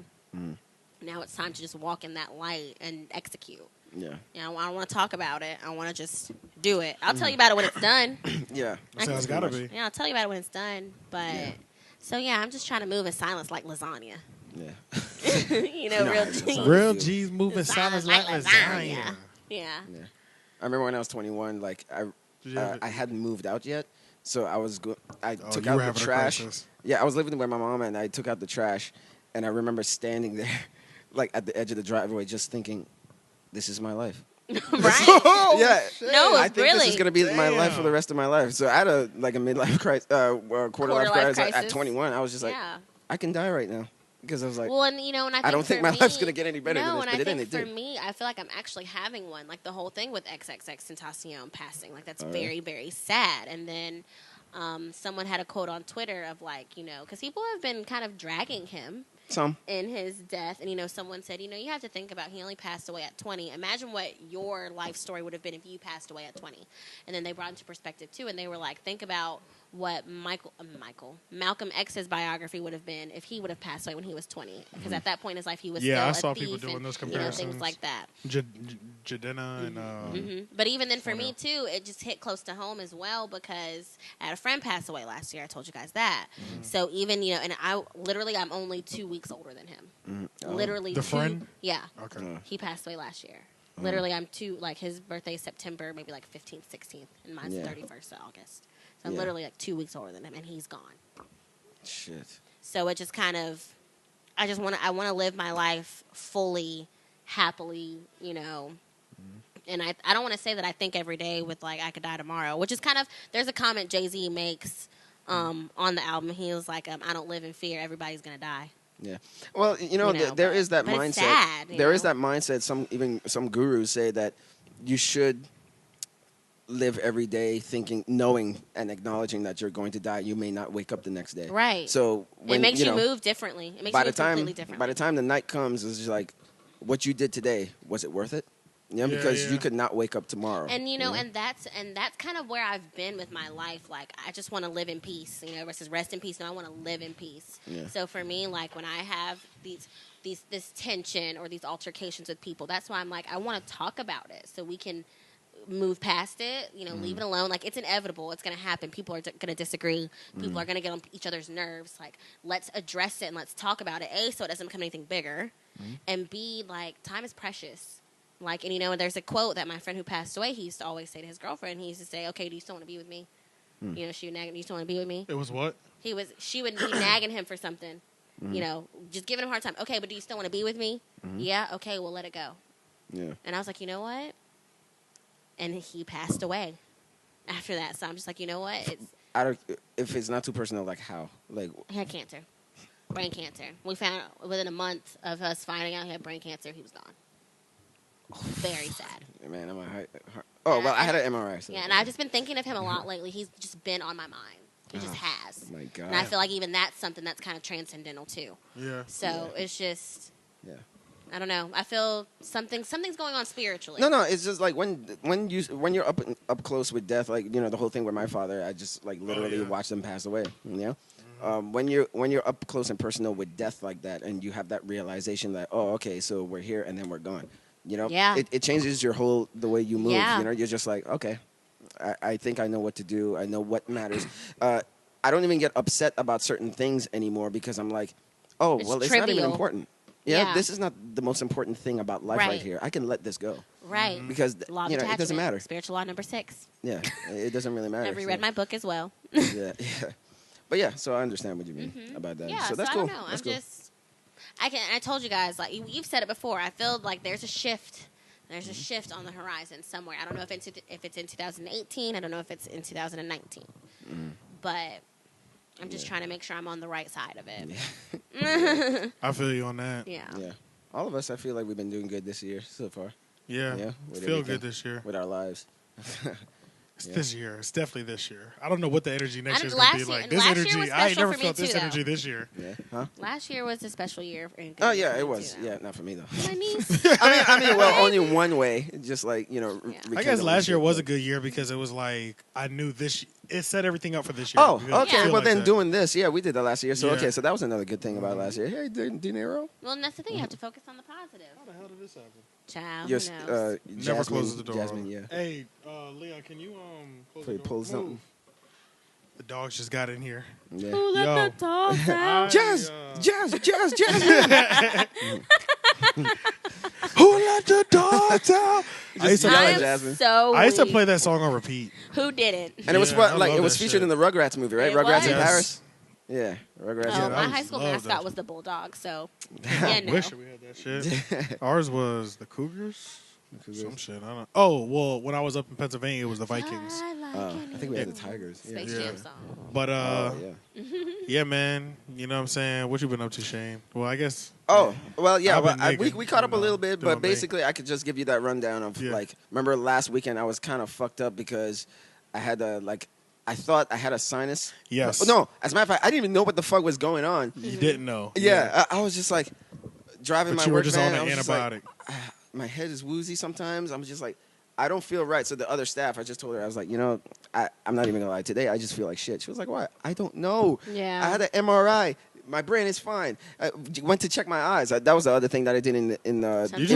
Now it's time to just walk in that light and execute. Yeah. You know, I don't want to talk about it. I want to just do it. I'll tell you about it when it's done. Yeah. Sounds gotta be. Yeah, I'll tell you about it when it's done. But so yeah, I'm just trying to move in silence like lasagna. Yeah. You know, real G's move in silence like lasagna. Yeah. I remember when I was 21, like I hadn't moved out yet. So I took out the trash. Yeah, I was living with my mom, and I took out the trash. And I remember standing there, like at the edge of the driveway, just thinking, "This is my life." Right? Yeah. No, I think this is gonna be my life for the rest of my life. So I had a midlife crisis, quarter life crisis at 21. I was just like, I can die right now. Because I was like, well, and you know, and I don't think my life's gonna get any better than this. But I think for me, I feel like I'm actually having one. Like the whole thing with Xxxtentasion passing, like that's very, very sad. And then someone had a quote on Twitter of like, you know, because people have been kind of dragging him in his death, and you know, someone said, you know, you have to think about he only passed away at 20. Imagine what your life story would have been if you passed away at 20. And then they brought into perspective too, and they were like, think about what Malcolm X's biography would have been if he would have passed away when he was 20. Because at that point in his life, he was still I a saw thief people doing and, those comparisons, things like that. Jadena and. But even then, for me too, it just hit close to home as well because I had a friend pass away last year. I told you guys that. So even and I'm only 2 weeks older than him. Literally, the friend. Yeah. Okay. He passed away last year. Literally, I'm his birthday is September, maybe like 15th, 16th, and mine's 31st of August. So I'm literally like 2 weeks older than him, and he's gone. Shit. So it just kind of, I want to live my life fully, happily, And I don't want to say that I think every day with like I could die tomorrow, which is kind of, there's a comment Jay-Z makes on the album. He was like, I don't live in fear. Everybody's gonna die. Yeah. Well, there is that mindset. It's sad, there is that mindset. Some gurus say that you should live every day knowing and acknowledging that you're going to die. You may not wake up the next day. Right. So it makes you move differently. It makes you move completely differently. By the time the night comes, it's just like, what you did today, was it worth it? Because you could not wake up tomorrow. And and that's kind of where I've been with my life. Like I just want to live in peace. Versus rest in peace. No, I want to live in peace. Yeah. So for me, like when I have this tension or these altercations with people, that's why I'm like, I want to talk about it so we can move past it. Leave it alone. Like it's inevitable. It's going to happen. People are going to disagree. People are going to get on each other's nerves. Like let's address it and let's talk about it. A, so it doesn't become anything bigger, and B, like time is precious. Like, and there's a quote that my friend who passed away, he used to always say to his girlfriend. He used to say, "Okay, do you still want to be with me?" She would nag him, "Do you still want to be with me?" It was what? She would be nagging him for something, just giving him a hard time. "Okay, but do you still want to be with me?" "Yeah." "Okay, well, let it go." Yeah. And I was like, you know what? And he passed away after that. So I'm just like, you know what? If it's not too personal, like how? Like he had cancer, brain cancer. We found out within a month of us finding out he had brain cancer, he was gone. Very sad. Man, I'm I had an MRI. So and I've just been thinking of him a lot lately. He's just been on my mind. He just has. My God. And I feel like even that's something that's kind of transcendental too. Yeah. So it's just. Yeah. I don't know. I feel something's going on spiritually. No. It's just like when you're up close with death, like the whole thing with my father. I just like literally watched him pass away. When you're up close and personal with death like that, and you have that realization that okay, so we're here and then we're gone. It changes the way you move. Yeah. You're just like, okay, I think I know what to do. I know what matters. I don't even get upset about certain things anymore because I'm like, it's not even important. Yeah, this is not the most important thing about life right here. I can let this go. Right. Because it doesn't matter. Spiritual law number 6. Yeah, it doesn't really matter. I've reread my book as well. Yeah. But so I understand what you mean about that. Yeah, so that's cool. I don't know. That's cool. I told you guys, like you've said it before. I feel like there's a shift. There's a shift on the horizon somewhere. I don't know if it's in 2018. I don't know if it's in 2019. But I'm just trying to make sure I'm on the right side of it. Yeah. I feel you on that. Yeah. Yeah. All of us, I feel like we've been doing good this year so far. Yeah. Feel good this year. With our lives. It's this year. It's definitely this year. I don't know what the energy next year is going to be like. This energy, I ain't never felt this energy this year. Yeah. Huh? Last year was a special year. Oh, yeah, it was. Yeah, not for me, though. My niece. I mean, well, only one way. Just like, I guess last year was a good year because it was like, I knew it set everything up for this year. Oh, okay. Well, then that. doing this, we did that last year. So, okay, so that was another good thing about last year. Hey, dinero. Well, and that's the thing. You have to focus on the positive. How the hell did this happen? Child, Yes, never closes the door. Jasmine, yeah. Hey, Leon, can you close the door? Pull something. The dogs just got in here. Yeah. Who let the dogs out? Jazz. Who let the dogs out? I used to play that song on repeat. Who didn't? And it was it was featured in the Rugrats movie, right? Rugrats in Paris. Yeah, Rugrats. Oh, my high school mascot was the bulldog, so I wish we had that shit. Ours was the Cougars. Some shit. I don't. Oh well, when I was up in Pennsylvania, it was the Vikings. I think we had the Tigers. Space Jam song. But yeah, man. You know what I'm saying? What you been up to, Shane? Well, I guess. Oh well, yeah. Well, we caught up a little bit, but basically, I could just give you that rundown of remember last weekend I was kind of fucked up because I had I thought I had a sinus. Yes. No, as a matter of fact, I didn't even know what the fuck was going on. You didn't know. Yeah. I was just like driving my work van. You were just on an antibiotic. My head is woozy sometimes. I'm just like, I don't feel right. So the other staff, I just told her, I was like, I'm not even gonna lie. Today, I just feel like shit. She was like, "What? I don't know. Yeah. I had an MRI. My brain is fine. I went to check my eyes. That was the other thing that I did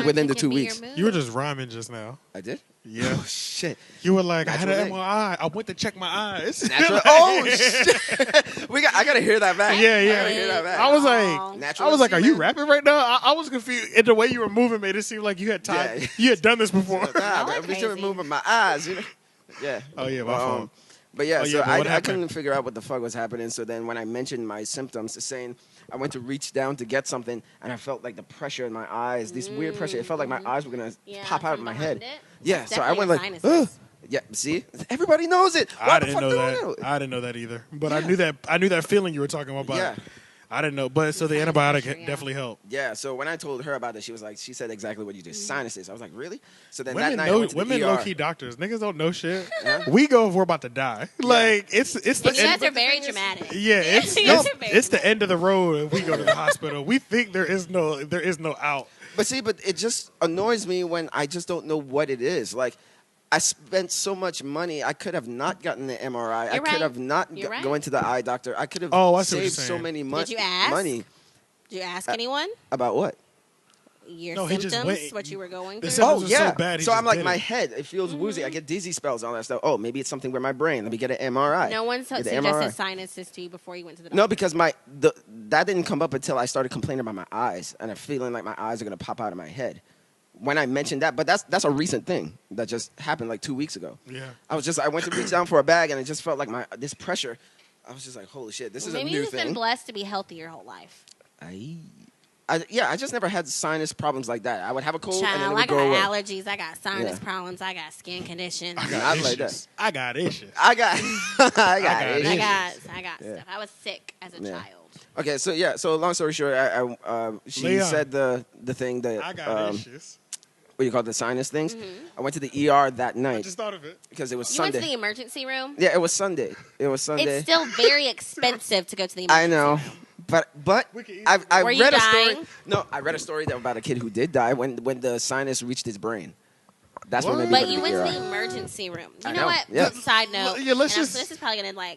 within the 2 weeks. You were just rhyming just now. I did? Yeah. Oh, shit. You were like, Natural I had an thing. MRI. I went to check my eyes. Natural. Oh, shit. I got to hear that back. Yeah, yeah. I gotta hear that back. I was like, Natural are you man. rapping right now? I was confused. And the way you were moving made it seem like you had time. Yeah. You had done this before. I'm just moving my eyes, you know? Yeah. Oh, yeah, my fault. But yeah, so I couldn't figure out what the fuck was happening. So then when I mentioned my symptoms, saying I went to reach down to get something, and I felt like the pressure in my eyes, this weird pressure. It felt like my eyes were going to pop out of my head. Yeah, so I went like, ugh. Yeah, see? Everybody knows it. I didn't know that. I didn't know that either. But I knew that feeling you were talking about. Yeah. I didn't know. But so the antibiotic definitely helped. Yeah, so when I told her about it, she said exactly what you did. Sinuses. I was like, really? So then Women that night I went to women the ER. low-key doctors. Niggas don't know shit. Yeah. We go if we're about to die. Like, it's the You guys are very dramatic. Yeah, it's the end of the road if we go to the hospital. We think there is no out. But it just annoys me when I just don't know what it is. Like, I spent so much money. I could have not gotten the MRI. I could have not going to the eye doctor. I could have saved so many money. Did you ask? Did you ask anyone? About what? Your symptoms, what you were going through? Oh, yeah. So bad, so I'm like, my head, it feels woozy. I get dizzy spells, all that stuff. Oh, maybe it's something with my brain. Let me get an MRI. No one suggested sinuses to you before you went to the doctor? No, because that didn't come up until I started complaining about my eyes and I'm feeling like my eyes are going to pop out of my head. When I mentioned that, but that's a recent thing that just happened like 2 weeks ago. Yeah. I went to reach down for a bag and it just felt like this pressure. I was just like, holy shit, this is a new thing. Maybe you've been blessed to be healthy your whole life. I just never had sinus problems like that. I would have a cold and then it I would go away. got allergies. I got sinus problems. I got skin conditions. I got issues. I got issues. I got stuff. I was sick as a child. Okay, so long story short, she said the thing that I got issues. What you call the sinus things. I went to the ER that night. I just thought of it because it was Sunday. You went to the emergency room? Yeah, it was Sunday. It's still very expensive to go to the emergency room. I know. But I Were read you a story. dying? No, I read a story about a kid who did die when the sinus reached his brain. That's what made me. But you went to the emergency room. You know what? Yeah. Side note. Yeah, this is probably gonna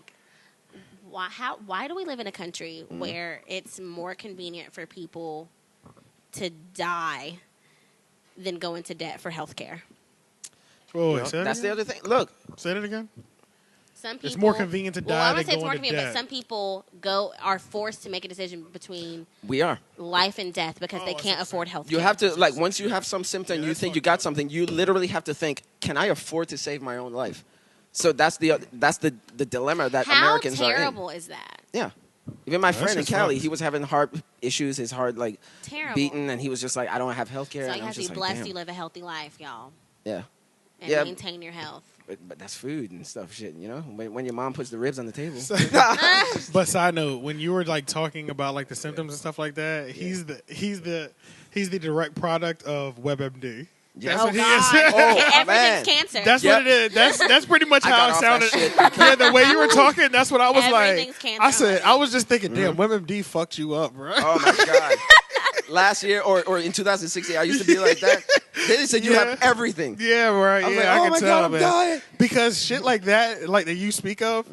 why do we live in a country where it's more convenient for people to die than go into debt for health care? That's the other thing. Look, say that again. Some people, it's more convenient to die I than wouldn't say it's go more into convenient, debt. but some people are forced to make a decision between life and death because they can't afford health care. You have to, like, once you have some symptom, you think you got something, you literally have to think, can I afford to save my own life? So that's the dilemma that Americans are in. How terrible is that? Yeah. Even my friend in Cali, he was having heart issues, his heart beating, and he was just like, I don't have health care. So you have to be blessed you live a healthy life, y'all. Yeah. And maintain your health. But that's food and stuff, shit, you know? When your mom puts the ribs on the table. But side note, when you were like talking about like the symptoms and stuff like that, he's the direct product of WebMD. Yeah. That's what he is. Everything's cancer. That's what it is. That's pretty much how it sounded. Yeah, the way you were talking, that's what I was like. Cancer. I was just thinking, damn, WebMD fucked you up, bro. Oh my god. Last year or in 2016, I used to be like that. They said you have everything. Yeah, right. I was like, oh I my can tell, god, man. I'm dying. Because shit like that, like that you speak of,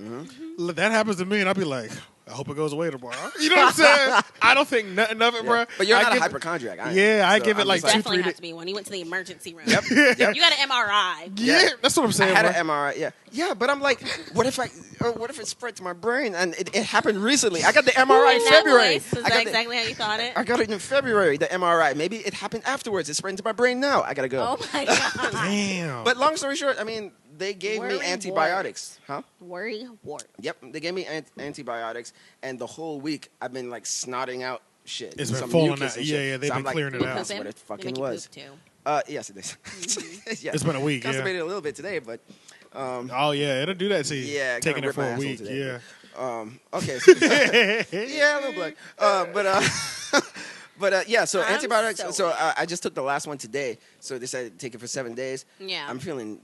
that happens to me, and I'll be like, I hope it goes away tomorrow. You know what I'm saying? I don't think nothing of it, bro. But you're not a hypochondriac. I give it like 2-3 days. Definitely have to be one. You went to the emergency room. Yep. You got an MRI. Yeah, that's what I'm saying. I had an MRI. Yeah. Yeah, but I'm like, what if it spread to my brain? And it happened recently. I got the MRI in February. Is that exactly how you thought it? I got it in February, the MRI. Maybe it happened afterwards. It spread into my brain now. I gotta go. Oh my god. Damn. But long story short, I mean, they gave me antibiotics. Huh? Worry wart. Yep, they gave me antibiotics, and the whole week I've been like snotting out shit. It's been falling out. Yeah, they've been clearing it out. That's what it fucking was. Yes, it is. Yeah. It's been a week. Constipated a little bit today, but. Oh yeah, it'll do that to you. Yeah, taking it for a week. Today, okay. So, yeah, a little blood. But yeah, so antibiotics. So I just took the last one today. So they said take it for 7 days. Yeah. I'm feeling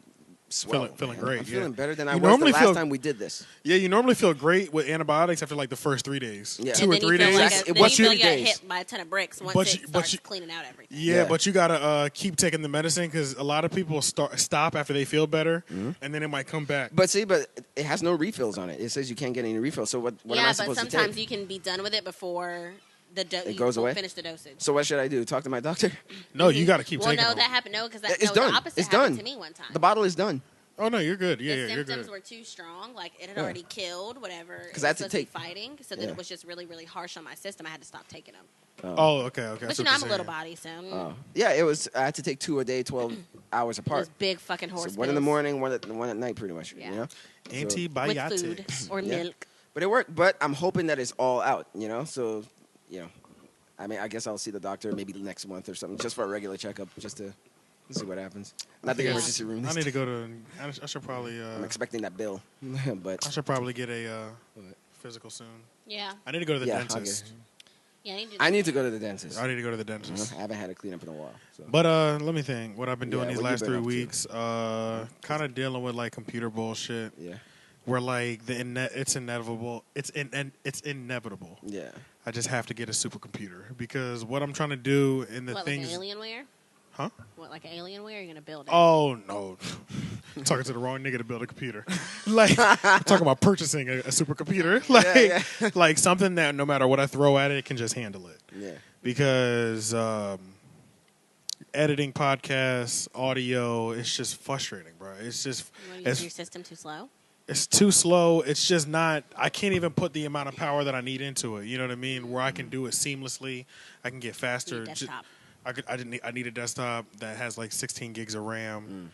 swell. Feeling great. I'm feeling better than I was the last time we did this. Yeah, you normally feel great with antibiotics after like the first 3 days. Yeah. 2 or 3 days. But you get hit by a ton of bricks once it starts cleaning out everything. Yeah, but you gotta keep taking the medicine because a lot of people stop after they feel better, and then it might come back. But it has no refills on it. It says you can't get any refills. So what am I supposed to take? Yeah, but sometimes you can be done with it before it goes away. Finish the dosage. So what should I do? Talk to my doctor? No, you got to keep taking it. Well, no, that happened. No, because it's done. The opposite it's happened done. to me one time. The bottle is done. Oh no, you're good. Yeah, the you're good. symptoms were too strong. Like it had already killed whatever. Because I had to take fighting. So then it was just really, really harsh on my system. I had to stop taking them. Oh, okay. But I'm a little body, so. Yeah, it was. I had to take 2 a day, 12 hours apart. Those big fucking horse pills. One in the morning, one at night, pretty much. Yeah. You know? Antibiotics. With food or milk. But it worked. But I'm hoping that it's all out. You know, so I mean, I guess I'll see the doctor maybe next month or something, just for a regular checkup, just to see what happens. Not the emergency room. I need to go to. I should probably. I'm expecting that bill, but I should probably get a physical soon. Yeah. I need to go to the dentist. Yeah, I need to go to the dentist. I need to go to the dentist. I haven't had a cleanup in a while. So. But let me think. What I've been doing these last 3 weeks, kind of dealing with like computer bullshit. Yeah. Where like it's inevitable. It's inevitable. Yeah. I just have to get a supercomputer because what I'm trying to do in the things. Like Alienware? Huh? What, like Alienware? You're gonna build it? Oh no, I'm talking to the wrong nigga to build a computer. Like I'm talking about purchasing a supercomputer. Like like something that no matter what I throw at it, it can just handle it. Yeah. Because editing podcasts, audio, it's just frustrating, bro. It's just. Is your system too slow? It's too slow. It's just not. I can't even put the amount of power that I need into it. You know what I mean? Where I can do it seamlessly. I can get faster. Desktop. I need a desktop that has like 16 gigs of RAM,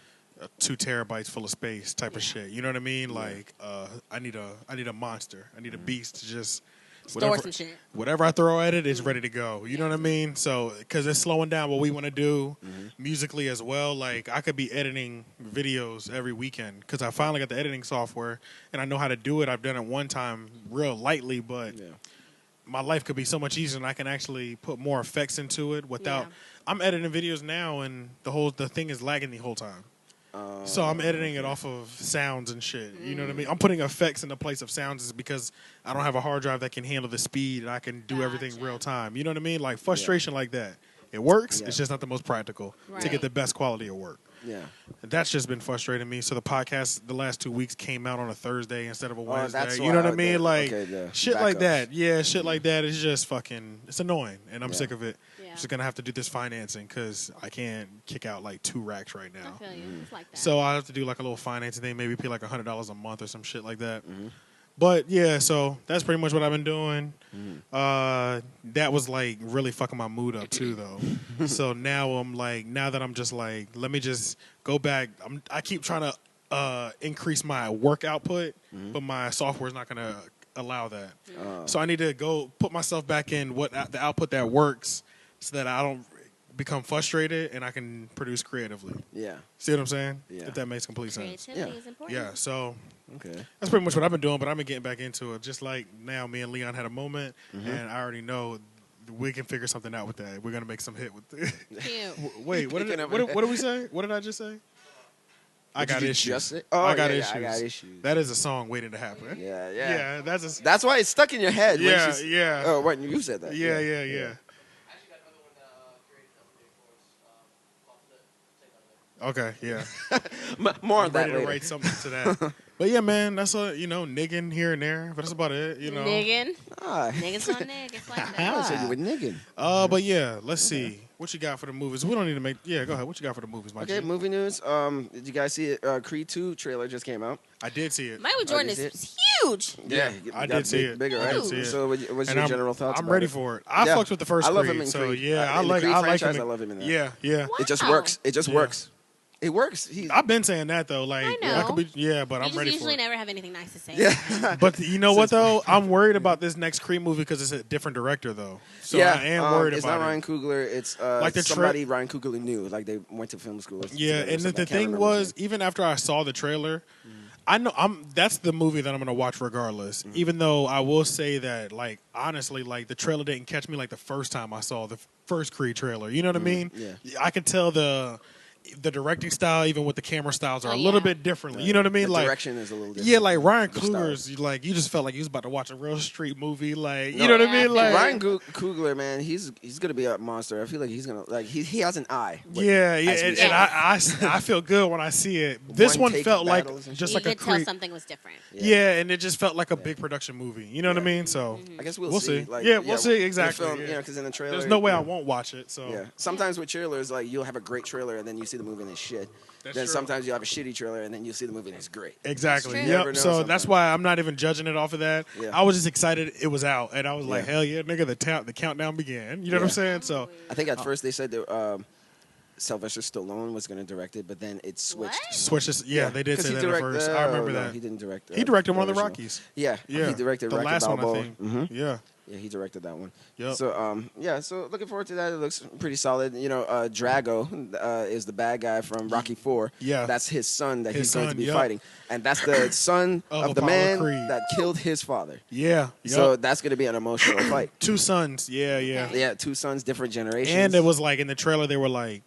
2 terabytes full of space type of shit. You know what I mean? Like I need a monster. I need a beast to just store some shit. Whatever I throw at it, it's ready to go. You know what I mean? So, because it's slowing down what we want to do musically as well. Like, I could be editing videos every weekend because I finally got the editing software and I know how to do it. I've done it one time real lightly, but my life could be so much easier and I can actually put more effects into it without. I'm editing videos now and the thing is lagging the whole time. So I'm editing it off of sounds and shit. You know what I mean? I'm putting effects in the place of sounds is because I don't have a hard drive that can handle the speed and I can do everything real time. You know what I mean? Like frustration like that. It works. It's just not the most practical to get the best quality of work. Yeah. And that's just been frustrating me. So the podcast the last 2 weeks came out on a Thursday instead of a Wednesday. That's you know what I mean? Like shit backups. like that. Yeah, shit like that is just fucking. It's annoying, and I'm sick of it. Yeah. I'm just gonna have to do this financing because I can't kick out like 2 racks right now. I feel you. It's like that. So I have to do like a little financing thing, maybe pay like $100 a month or some shit like that. But yeah, so that's pretty much what I've been doing. That was like really fucking my mood up too, though. So now I'm like, now that I'm just like, let me just go back. I keep trying to increase my work output, but my software is not going to allow that. So I need to go put myself back in the output that works, so that I don't become frustrated and I can produce creatively. Yeah. See what I'm saying? Yeah. If that makes complete sense. Creativity is important. Yeah. So. Okay. That's pretty much what I've been doing, but I've been getting back into it. Just like now, me and Leon had a moment, and I already know we can figure something out with that. We're gonna make some hit with it. Wait, what did we say? What did I just say? I got issues. I got issues. That is a song waiting to happen. Yeah. That's why it's stuck in your head. Yeah. Oh, when you said that. Yeah. Okay, yeah. More on that later. Ready to write something to that. But yeah, man, that's nigging here and there, but that's about it, Nigging. Niggas on nig. It's like that. I said you were nigging. But yeah, let's see. What you got for the movies? We don't need to make. Yeah, go ahead. What you got for the movies, Mike? Okay, movie news. Did you guys see it? Creed 2 trailer just came out. I did see it. Michael Jordan is huge. Yeah, I did see it. Bigger, right? I did see it. So, what's your general thoughts? I'm ready for it. I fucked with the first Creed. I love him in so Creed. yeah, I like him. I love him in that. Yeah. Wow. It just works. It just works. It works. I've been saying that though. Like, I know. I could be, but I'm ready for it. You usually never have anything nice to say. Yeah. But you know what though? I'm worried about this next Creed movie because it's a different director though. So I am worried about it. It's not Ryan Coogler. It's like somebody Ryan Coogler knew. Like they went to film school. Yeah, and the thing was, even after I saw the trailer, I know that's the movie that I'm gonna watch regardless. Even though I will say that, like, honestly, like the trailer didn't catch me like the first time I saw the first Creed trailer. You know what I mean? Yeah. I could tell the directing style, even with the camera styles, are a little bit differently. Right. You know what I mean? The like direction is a little different. Yeah, like Ryan Coogler's, like you just felt like he was about to watch a real street movie. Like you know what I mean? Like Ryan Coogler, man, he's gonna be a monster. I feel like he's gonna he has an eye. Yeah, and I feel good when I see it. This one felt like just like you could tell something was different. Yeah, and it just felt like a big production movie. You know what I mean? So I guess we'll see. Like, we'll see exactly. Film, because in the trailer, there's no way I won't watch it. So sometimes with trailers, like you'll have a great trailer and then you see the movie and it's shit. Then sometimes you have a shitty trailer and then you see the movie and it's great. Exactly. Yep. So that's why I'm not even judging it off of that. Yeah. I was just excited it was out, and I was like, hell yeah, nigga, the countdown began. You know what I'm saying? So I think at first they said that Sylvester Stallone was going to direct it, but then it switched. Switches. Yeah, they did say that at first. I remember that. He didn't direct. He directed one of the Rockies. Yeah. He directed the Rocky last Balboa. one, I think. Mm-hmm. Yeah. Yeah, he directed that one. Yep. So, so looking forward to that. It looks pretty solid. You know, Drago is the bad guy from Rocky 4. Yeah. That's his son that he's going to be fighting. And that's the son of the man that killed his father. Yeah. Yep. So that's going to be an emotional fight. Two sons. Yeah. Yeah, two sons, different generations. And it was like, in the trailer, they were like,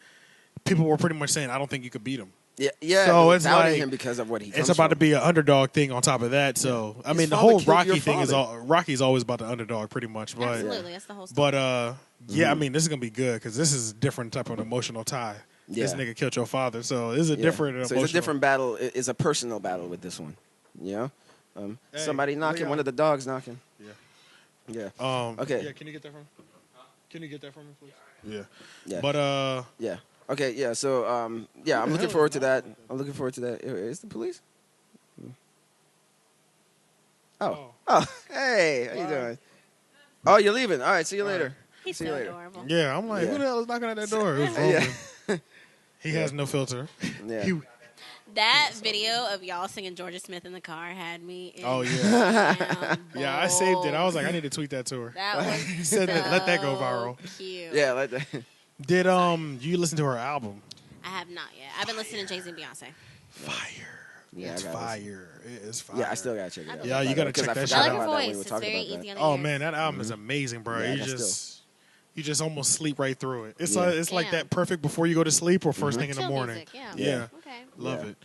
people were pretty much saying, I don't think you could beat him. Yeah. So it's doubting like him because of what he. It's about to be an underdog thing on top of that. So I mean, the whole Rocky thing is Rocky's always about the underdog, pretty much. But absolutely, that's the whole story. But I mean, this is gonna be good because this is a different type of emotional tie. Yeah. This nigga killed your father, so it's a different. So it's a different battle. It's a personal battle with this one. You know, somebody knocking, one of the dogs knocking. Yeah. Okay. Yeah. Can you get that from? Can you get that from me, please? Yeah. But Yeah. Okay, yeah, so, I'm looking forward to that. Is the police? Oh, hey, how you doing? Oh, you're leaving. All right, see you later. He's so adorable. Yeah, I'm like, who the hell is knocking at that door? It was Roman. He has no filter. Yeah. That video of y'all singing Georgia Smith in the car had me in Yeah, I saved it. I was like, I need to tweet that to her. That was He said so let that go viral. Cute. Yeah, let that. Did you listen to her album? I have not yet. I've been listening to Jay-Z and Beyonce. Fire. Yeah, it's fire. It is fire. Yeah, I still gotta check it out. Yeah, you gotta check that shit out. out. I like her voice. It's very easy on the ears. ears. Man, that album is amazing, bro. Yeah, you just almost sleep right through it. It's like that perfect before you go to sleep or first thing in the morning. Music, yeah. Okay. Love it.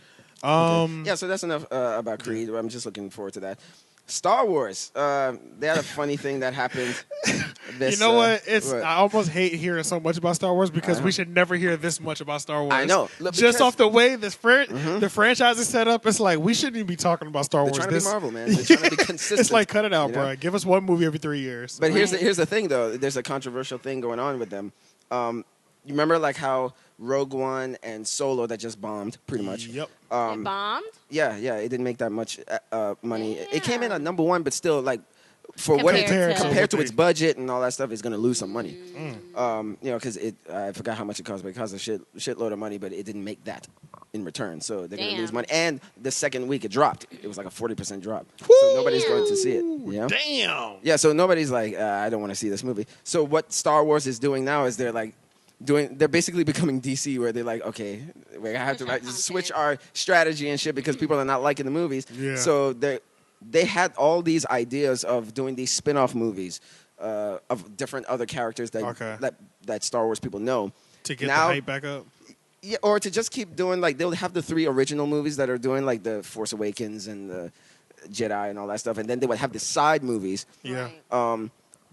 Yeah, so that's enough about Creed. I'm just looking forward to that. Star Wars. They had a funny thing that happened. You know what? I almost hate hearing so much about Star Wars because we should never hear this much about Star Wars. I know. Look, just off the way the franchise is set up, it's like we shouldn't even be talking about Star Wars. They're trying to be Marvel, man. They're trying to be consistent. It's like, cut it out, bro. Give us one movie every 3 years. But here's the thing, though. There's a controversial thing going on with them. You remember like how Rogue One and Solo that just bombed, pretty much. Yep. It bombed? Yeah. It didn't make that much money. Yeah. It came in at number 1, but still, like, compared to its budget and all that stuff, it's going to lose some money. Because I forgot how much it cost, but it cost a shitload of money, but it didn't make that in return. So they're going to lose money. And the second week it dropped. It was like a 40% drop. So nobody's going to see it. You know? Damn. Yeah, so nobody's like, I don't want to see this movie. So what Star Wars is doing now is they're basically becoming DC, where they're like, okay, we have to switch our strategy and shit because people are not liking the movies. Yeah. So they had all these ideas of doing these spin-off movies of different other characters that Star Wars people know. To get the hype back up? Yeah, or to just keep doing, like, they'll have the 3 original movies that are doing, like, The Force Awakens and the Jedi and all that stuff, and then they would have the side movies. Yeah.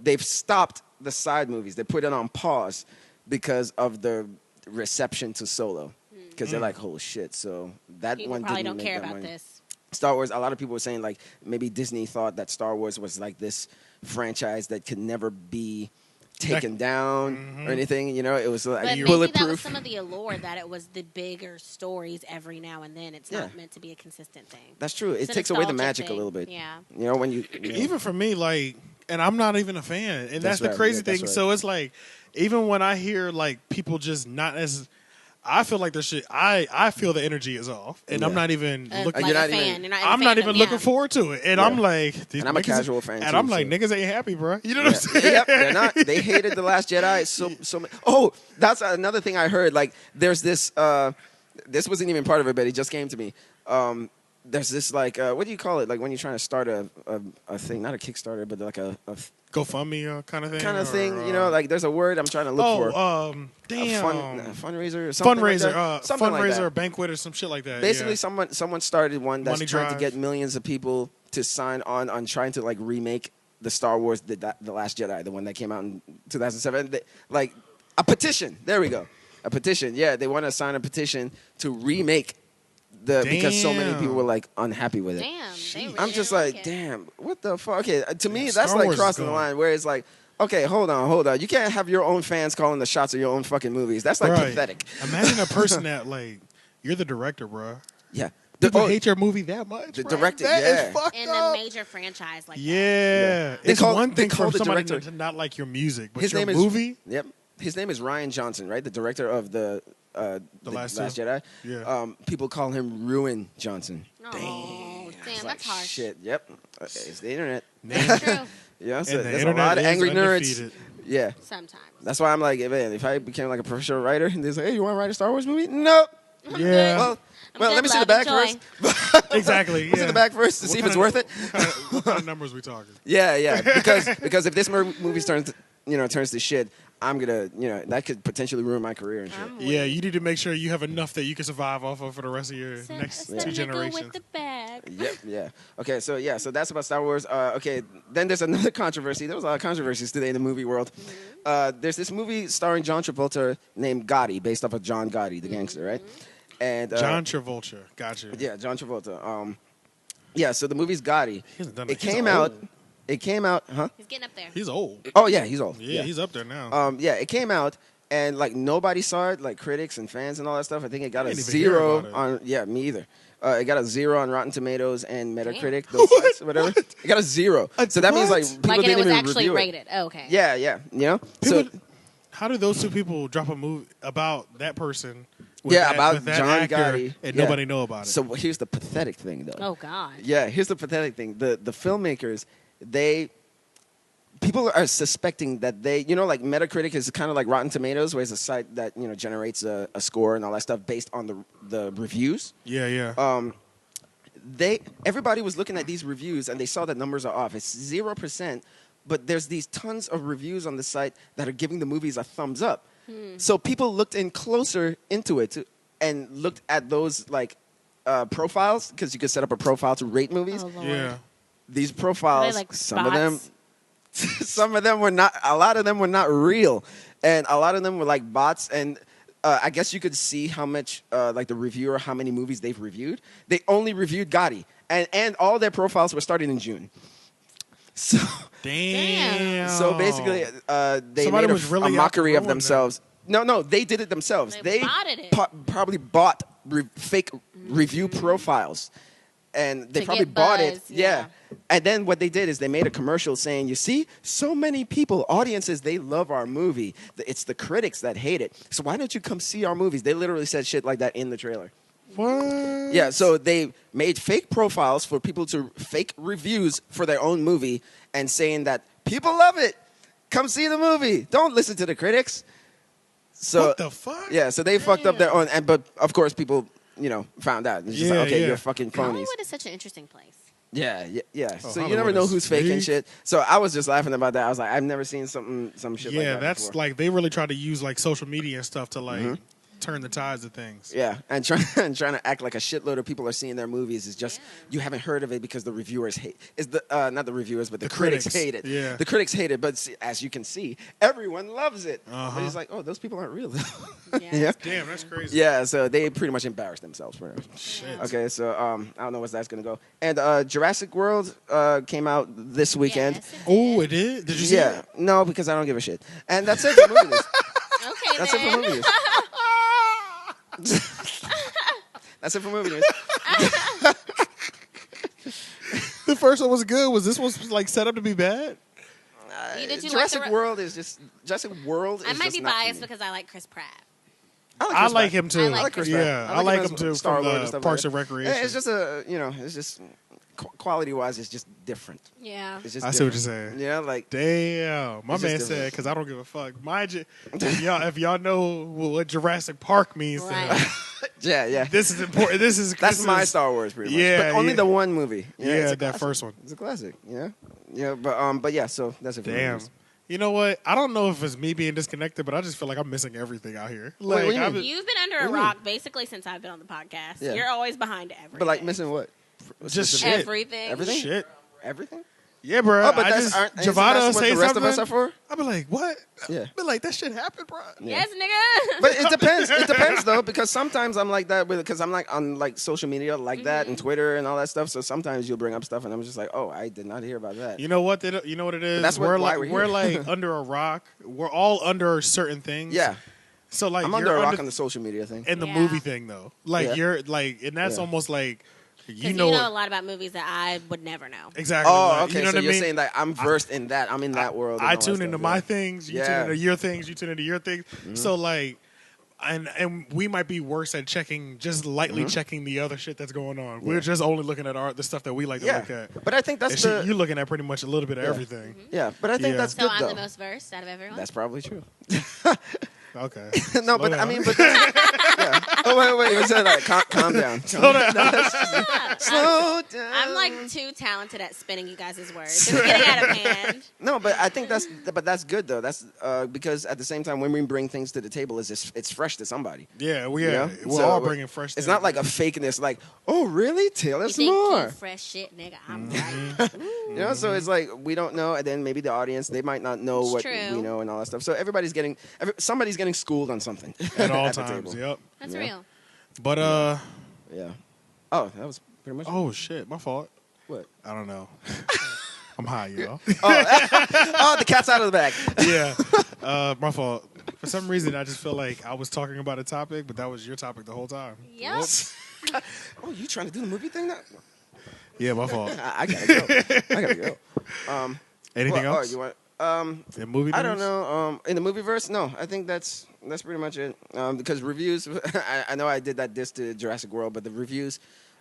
They've stopped the side movies. They put it on pause because of the reception to Solo. Because they're like, oh, shit. So that people one probably didn't don't make care that about money. this. Star Wars, a lot of people were saying, like, maybe Disney thought that Star Wars was like this franchise that could never be taken down or anything. You know, it was like but bulletproof. Maybe that was some of the allure, that it was the bigger stories every now and then. It's not meant to be a consistent thing. That's true. It takes away the magic a little bit. Yeah. You know, when you even for me, like, and I'm not even a fan, and that's the crazy thing. Right. So it's like, even when I hear like people just not as, I feel like there's shit. I feel the energy is off, and I'm not even looking. I'm not even looking forward to it, and I'm like, and I'm a casual fan, and I'm like, niggas ain't happy, bro. You know what I'm saying? Yep, they're not. They hated The Last Jedi so much. Oh, that's another thing I heard. Like, there's this. This wasn't even part of it, but it just came to me. there's this like what do you call it? Like when you're trying to start a thing, not a Kickstarter, but like a GoFundMe kind of thing. Kind of thing, you know. Like there's a word I'm trying to look for. Damn. A fundraiser or something. Fundraiser, like something fundraiser, like that. or banquet or some shit like that. Basically, yeah. someone started one that's Money trying drive. to get millions of people to sign on trying to like remake the Star Wars the Last Jedi, the one that came out in 2007. Like a petition. There we go. A petition. Yeah, they want to sign a petition to remake because so many people were like unhappy with it. Damn. I'm just like, damn, what the fuck? Okay, to me that's Star like Wars crossing the line where it's like, okay, hold on. You can't have your own fans calling the shots of your own fucking movies. That's like pathetic. Imagine a person that like you're the director, bro. Yeah. People hate your movie that much. The bro. director, that yeah. is fucked In up. a major franchise like that. Yeah. They It's call- one they thing call for the somebody director- to not like your music, but His your name is movie. Yep. His name is Rian Johnson, right? The director of the Last Jedi. Yeah. People call him Ruin Johnson. Oh, damn, It's that's like, harsh. shit. Yep. It's the internet. That's true. Yeah. So And the there's a internet lot of is angry nerds. undefeated. Yeah. Sometimes. That's why I'm like, man, if I became like a professional writer and they say, hey, you want to write a Star Wars movie? No. Yeah. Well, good, let me see the love, bag enjoy. first. Exactly. See the bag first to see if it's worth it. What kind of numbers we talking? Yeah. Because if this movie turns to shit, I'm gonna, that could potentially ruin my career and shit. Yeah, you need to make sure you have enough that you can survive off of for the rest of your next It's two the nigga generations. with the bag. Yep, yeah. Okay, so that's about Star Wars. Okay, then there's another controversy. There was a lot of controversies today in the movie world. There's this movie starring John Travolta named Gotti, based off of John Gotti, the gangster, right? And John Travolta, gotcha. Yeah, John Travolta. So the movie's Gotti. He hasn't done It He's came old. out. It came out, huh? He's getting up there. He's old. Oh yeah, he's old. Yeah, he's up there now. It came out and like nobody saw it, like critics and fans and all that stuff. I think it got a didn't even hear 0 about it. on. Yeah, me either. It got a 0 on Rotten Tomatoes and Metacritic. Those sites, whatever. It got a 0. So that means like people Like, and it didn't was even actually review it. rated. Oh, okay. Yeah. How do those two people drop a movie about that person? With about that John actor, Gotti. and Yeah. nobody know about it. So here's the pathetic thing, though. Oh, God. Yeah, here's the pathetic thing. The filmmakers, people are suspecting that like Metacritic is kind of like Rotten Tomatoes, where it's a site that generates a score and all that stuff based on the reviews. Yeah. Everybody was looking at these reviews and they saw that numbers are off. It's 0%, but there's these tons of reviews on the site that are giving the movies a thumbs up. So people looked in closer into it and looked at those like profiles, because you could set up a profile to rate movies. Oh, Lord. Yeah. These profiles, like some of them, bots? some of them were not. A lot of them were not real, and a lot of them were like bots. And I guess you could see how much, like the reviewer, how many movies they've reviewed. They only reviewed Gotti, and all their profiles were starting in June. So Damn. So basically, they Somebody made was really a out to mockery of ruin themselves. No, they did it themselves. They botted it. Probably bought fake review profiles, and they To probably get bought it. buzz, Yeah. yeah. And then what they did is they made a commercial saying, "You see, so many people, audiences, they love our movie. It's the critics that hate it. So why don't you come see our movies?" They literally said shit like that in the trailer. What? Yeah, so they made fake profiles for people to fake reviews for their own movie and saying that people love it. Come see the movie. Don't listen to the critics. So What the fuck? yeah, so they fucked up their own, but of course people, found out. It's just like, okay, Yeah. you're fucking phonies. Hollywood is such an interesting place. Yeah. Oh, So you Hollywood never know is who's fake and big. shit. So I was just laughing about that. I was like, I've never seen some shit like Yeah, that that's before. like they really try to use like social media and stuff to like turn the tides of things. Yeah, and trying to act like a shitload of people are seeing their movies is just you haven't heard of it because the reviewers hate. Is the not the reviewers, but the critics hate it. Yeah. The critics hate it, but as you can see, everyone loves it. Uh-huh. But it's like, oh, those people aren't real. Yeah. Yeah. Damn, that's crazy. Yeah, so they pretty much embarrassed themselves for it. Shit. Okay, so I don't know where that's gonna go. And Jurassic World came out this weekend. Yes, it Oh, did. it did? Did you see Yeah, it? no, because I don't give a shit. And that's it for movie news. Okay, That's it then. for movie news. That's it for movie news. The first one was good. Was this one like set up to be bad? Did you like Jurassic the- World is just Jurassic World. I is might just be not for biased me. because I like Chris Pratt. I Chris like Pratt. him too. I like Chris Pratt. Yeah, I like him as too. Star From Lord and the stuff Parks like and that. Recreation. It's just it's just quality wise, it's just different. Yeah. It's just I see what different. you're saying. Yeah, like Damn, my It's just man different. said because I don't give a fuck. Mind you, if y'all know what Jurassic Park means, to him, Right. Yeah. This is important. That's my Star Wars, pretty much. Yeah, but only the one movie. Yeah, that first one. It's a classic. Yeah. But yeah. So that's it. For Damn. You know what? I don't know if it's me being disconnected, but I just feel like I'm missing everything out here. Like, you've been under a rock basically since I've been on the podcast. Yeah. You're always behind everything. But like missing what? Just shit. Everything. Everything. Shit. Everything. Yeah, bro. Oh, but Javada say the rest something. Of us are for? I'll be like, what? Yeah. I'll be like, that shit happened, bro. Yeah. Yes, nigga. But it depends. It depends though, because sometimes I'm like that because I'm like on like social media like that and Twitter and all that stuff. So sometimes you'll bring up stuff and I'm just like, oh, I did not hear about that. You know what? You know what it is? That's we're we're like under a rock. We're all under certain things. Yeah. So like I'm under a rock on the social media thing and the movie thing though. Like you're like, and that's almost like. You know a lot about movies that I would never know. Exactly. Oh, okay. You know so what you're I mean? saying that I'm versed in that. I'm in that world. I tune into my things. You tune into your things. You tune into your things. Mm-hmm. So like, and we might be worse at checking, just lightly checking the other shit that's going on. We're just only looking at the stuff that we like to look at. But I think that's you're looking at pretty much a little bit of everything. Yeah, but I think that's good though. So I'm the most versed out of everyone. That's probably true. Okay. No, but I mean, but yeah. Oh wait. What's that? Calm down. Slow down. Slow down. I'm like too talented at spinning you guys' words. It's getting out of hand. No, but I think that's good though. That's because at the same time, when we bring things to the table, it's fresh to somebody. Yeah, we're all bringing fresh. It's not like a fakeness. Like, oh really? Tell us you more. Think fresh shit, nigga. I'm right. So it's like we don't know, and then maybe the audience they might not know what we know and all that stuff. So somebody's getting schooled on something at all times. Yep, that's real. But yeah. Oh, that was pretty much. Oh shit, my fault. What? I don't know. I'm high, yo. Oh, the cat's out of the bag. Yeah, my fault. For some reason, I just feel like I was talking about a topic, but that was your topic the whole time. Yep. Oh, you trying to do the movie thing now? Yeah, my fault. I gotta go. Anything else? Oh, you want? In movie I don't know. In the movie verse, no. I think that's pretty much it. Because reviews, I know I did that diss to Jurassic World, but the reviews,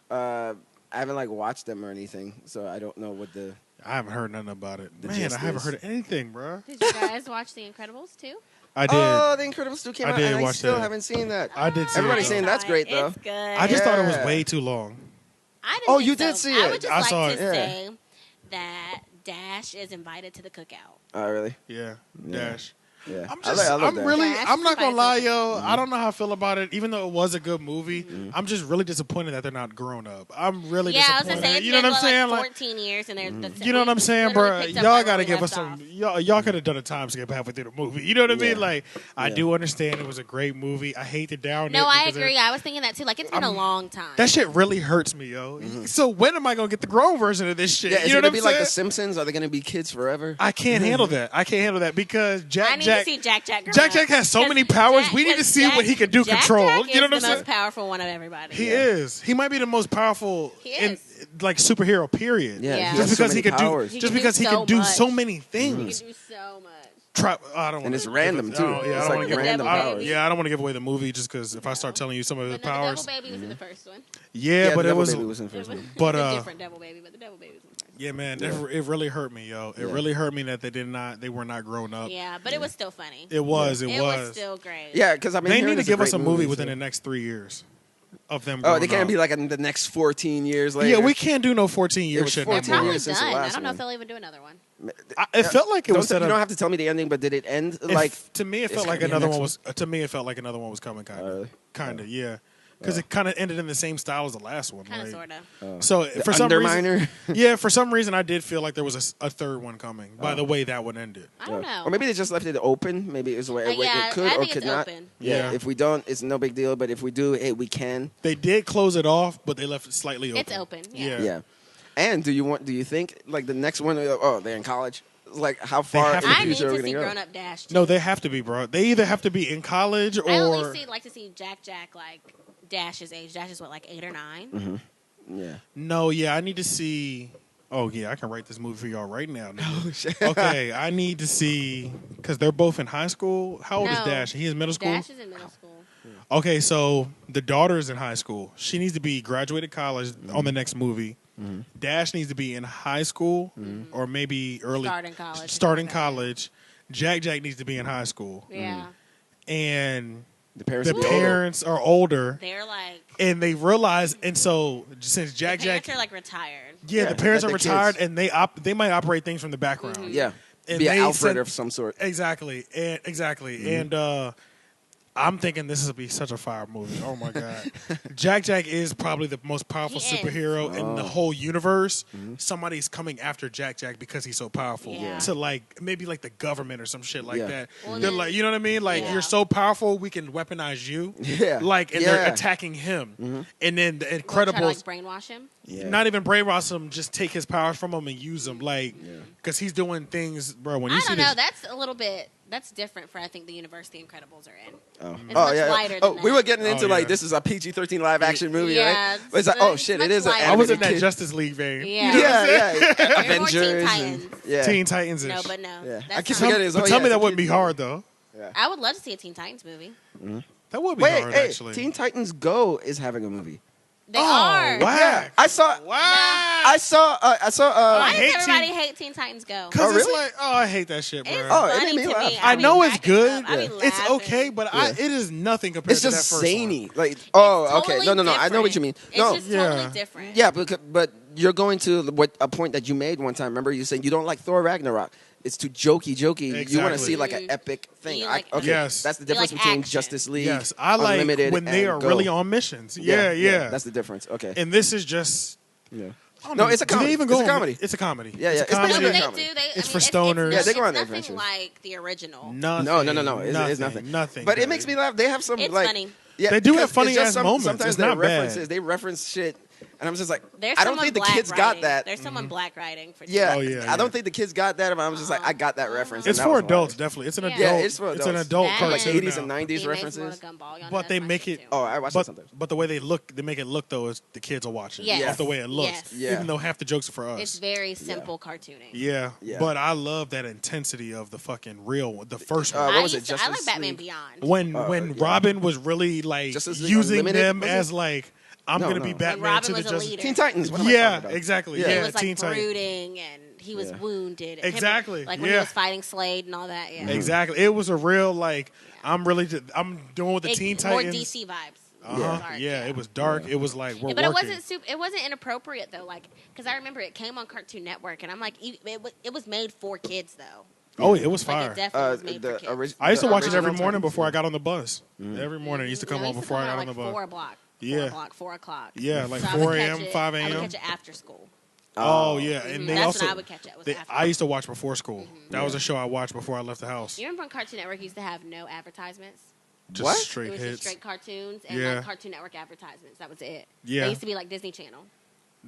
I haven't like watched them or anything, so I don't know what the. I haven't heard nothing about it. Man, I haven't heard anything, bro. Did you guys watch The Incredibles too? I did. Oh, The Incredibles 2 came out, and I still haven't seen that. I did see Everybody's saying that's great, though. It's good. I just thought it was way too long. I didn't Oh, think you did see it. I would just I like saw to it. say that Dash is invited to the cookout. Oh, really? Yeah, Dash. Yeah. I'm not gonna lie, yo. I don't know how I feel about it. Even though it was a good movie, I'm just really disappointed that they're not grown up. I'm really disappointed. I was gonna say, you know what I'm saying? Like 14 years, and they're you know what I'm saying, bro? Y'all gotta give us some. Y'all could have done a time skip halfway through the movie. You know what I mean? Like, I do understand it was a great movie. I hate to down it. No, I agree. I was thinking that too. Like, it's been a long time. That shit really hurts me, yo. So when am I gonna get the grown version of this shit? Yeah, is you know it what gonna be I'm like saying? The Simpsons? Are they gonna be kids forever? I can't handle that. I can't handle that because I need to see Jack. Jack has so many powers. We need to see what he can do. Control. You know what I'm saying? The most powerful one of everybody. He is. He might be the most powerful in like superhero. Period. Yeah. Just because he can do. Just because he can do so many He things. can do so much. I don't. And it's random too. Yeah, it's like random powers. Yeah, I don't want to give away the movie just because if I start telling you some of his powers. The Devil Baby was in the first one. Yeah, but it was. Baby was in the first one. But a different Devil Baby, but the Devil Baby was in the first one. Yeah, man, it really hurt me, yo. It really hurt me that they were not grown up. Yeah, but it was still funny. It was. It was still great. Yeah, because I mean, they need to give us a movie within the next 3 years. Of them. Oh, they can't be like in the next 14 years later. Yeah, we can't do no 14-year shit. They're probably done. I don't know if they'll even do another one. It felt like it was. You don't have to tell me the ending, but did it end like? To me, it felt like another one was. To me, it felt like another one was coming. Kind of, yeah. Because it kind of ended in the same style as the last one. Kind of, sort of. So for some reason, for some reason, I did feel like there was a third one coming. By the way that one ended, I don't know. Or maybe they just left it open. Maybe it's where it could or could not. Open. Yeah. If we don't, it's no big deal. But if we do, hey, we can. They did close it off, but they left it slightly open. It's open. Yeah. And do you think like the next one? Oh, they're in college. Like how far in the future are we going to go? Grown Up Dash. No, they have to be, bro. They either have to be in college or. I only like to see Jack like Dash's age. Dash is what, like 8 or 9? Mm-hmm. Yeah. No, I need to see. Oh yeah, I can write this movie for y'all right now. Oh shit. Okay, I need to see because they're both in high school. How old is Dash? He is middle school. Dash is in middle school. Okay, so the daughter's in high school. She needs to be graduated college on the next movie. Mm-hmm. Dash needs to be in high school or maybe early starting college. Jack needs to be in high school. Yeah. And The parents are older. They're like, and they realize, and so since Jack the parents are like retired. Yeah, the parents are retired, and they might operate things from the background. Mm-hmm. Yeah, and be an Alfred of some sort. Exactly, and I'm thinking this will be such a fire movie. Oh my god, Jack is probably the most powerful superhero in the whole universe. Somebody's coming after Jack because he's so powerful. Yeah. To like maybe like the government or some shit like that. Well, they're like, you know what I mean? Like you're so powerful, we can weaponize you. Yeah, like and they're attacking him, and then the Incredibles try to, like, brainwash him. Yeah. Not even brainwash him, just take his powers from him and use them, like because he's doing things, bro. When you see this, that's a little bit. That's different for I think the universe the Incredibles are in. Oh, it's much lighter than we that. were getting into like this is a PG-13 live action movie, right? But it's like, it is. I was in that Justice League vein. Yeah, Avengers, Teen Titans. No, but no. Yeah. I keep forgetting. But tell me that wouldn't be hard though. Yeah. I would love to see a Teen Titans movie. Mm-hmm. That would be hard, actually. Teen Titans Go is having a movie. They are. Wow. Yeah, I saw. Wow. I saw. Why does everybody hate Teen Titans Go? Because it's like, I hate that shit, bro. It's funny it made me laugh. I know it's good. It's It's okay, but it is nothing compared to that first one. It's just zany. Like, It's totally no. I know different. what you mean. It's No, just totally different. yeah, but you're going to a point that you made one time. Remember, you said you don't like Thor Ragnarok. It's too jokey. Exactly. You want to see like an epic thing. Yes. That's the difference between action. Justice League. Yes, I like Unlimited when they and are Go. really on missions. Yeah. That's the difference. Okay. And this is just. Yeah. No, it's a comedy. It's a comedy. It's a comedy. Yeah, It's a it's comedy. basically They comedy. do. It's for stoners. Yeah, they go on It's adventures. nothing like the original. Nothing. No. It's nothing. Nothing. But it makes me laugh. They have some It's like. funny. Yeah, They do have 'cause funny it's just ass moments. Sometimes It's they not bad. They reference shit, and I'm just like, There's I don't someone think the black kids writing. got that. There's someone black writing for Yeah, Oh, yeah, I don't think the kids got that, but I'm just like, I got that reference. It's and that for was adults, hilarious. definitely. It's an Yeah. adult. Yeah, it's for It's an adults. adult That cartoon. Like 80s now. and 90s He makes references. more gumball. Y'all But know they that's make my it. shit, too. Oh, I watch that sometimes. But the way they make it look though is the kids are watching. Yes. Off the way it looks. Yes. Yeah. Even though half the jokes are for us. It's very simple cartooning. Yeah. Yeah. But I love that intensity of the fucking real one, the first one. What was I it, like Justice Batman League? Beyond. When Robin was really like Justice League using Unlimited, them was it? as like I'm No, gonna no. be When Batman Robin to the was a Justice. leader. Teen Titans. What am I Yeah, talking about? exactly. Yeah. Yeah, He was like Teen Titans. brooding and he was wounded. And Exactly, Like when he was fighting Slade and all that. Yeah. Exactly. It was a real like I'm doing with the It's Teen more Titans. DC vibes. Uh-huh. Yeah, it was dark. It was like we're but it working. it wasn't inappropriate though, like because I remember it came on Cartoon Network and I'm like, it was made for kids though. Oh, it was Like fire. it definitely was made for kids. I used to watch it every original morning Titans, before yeah. I got on the bus. Every morning it used to come No, it on used to before I come got out on the like bus. 4 o'clock. Yeah. 4 o'clock, 4 o'clock. Yeah, like So I would 4 catch a.m., it- 5 I would a.m. catch it after school. Oh yeah, and they That's also when I would catch it. Was after I used to watch before school. That was a show I watched before I left the house. You remember when Cartoon Network used to have no advertisements? Just What? straight It was hits. just straight cartoons and Yeah. like Cartoon Network advertisements. That was it. Yeah. They used to be like Disney Channel.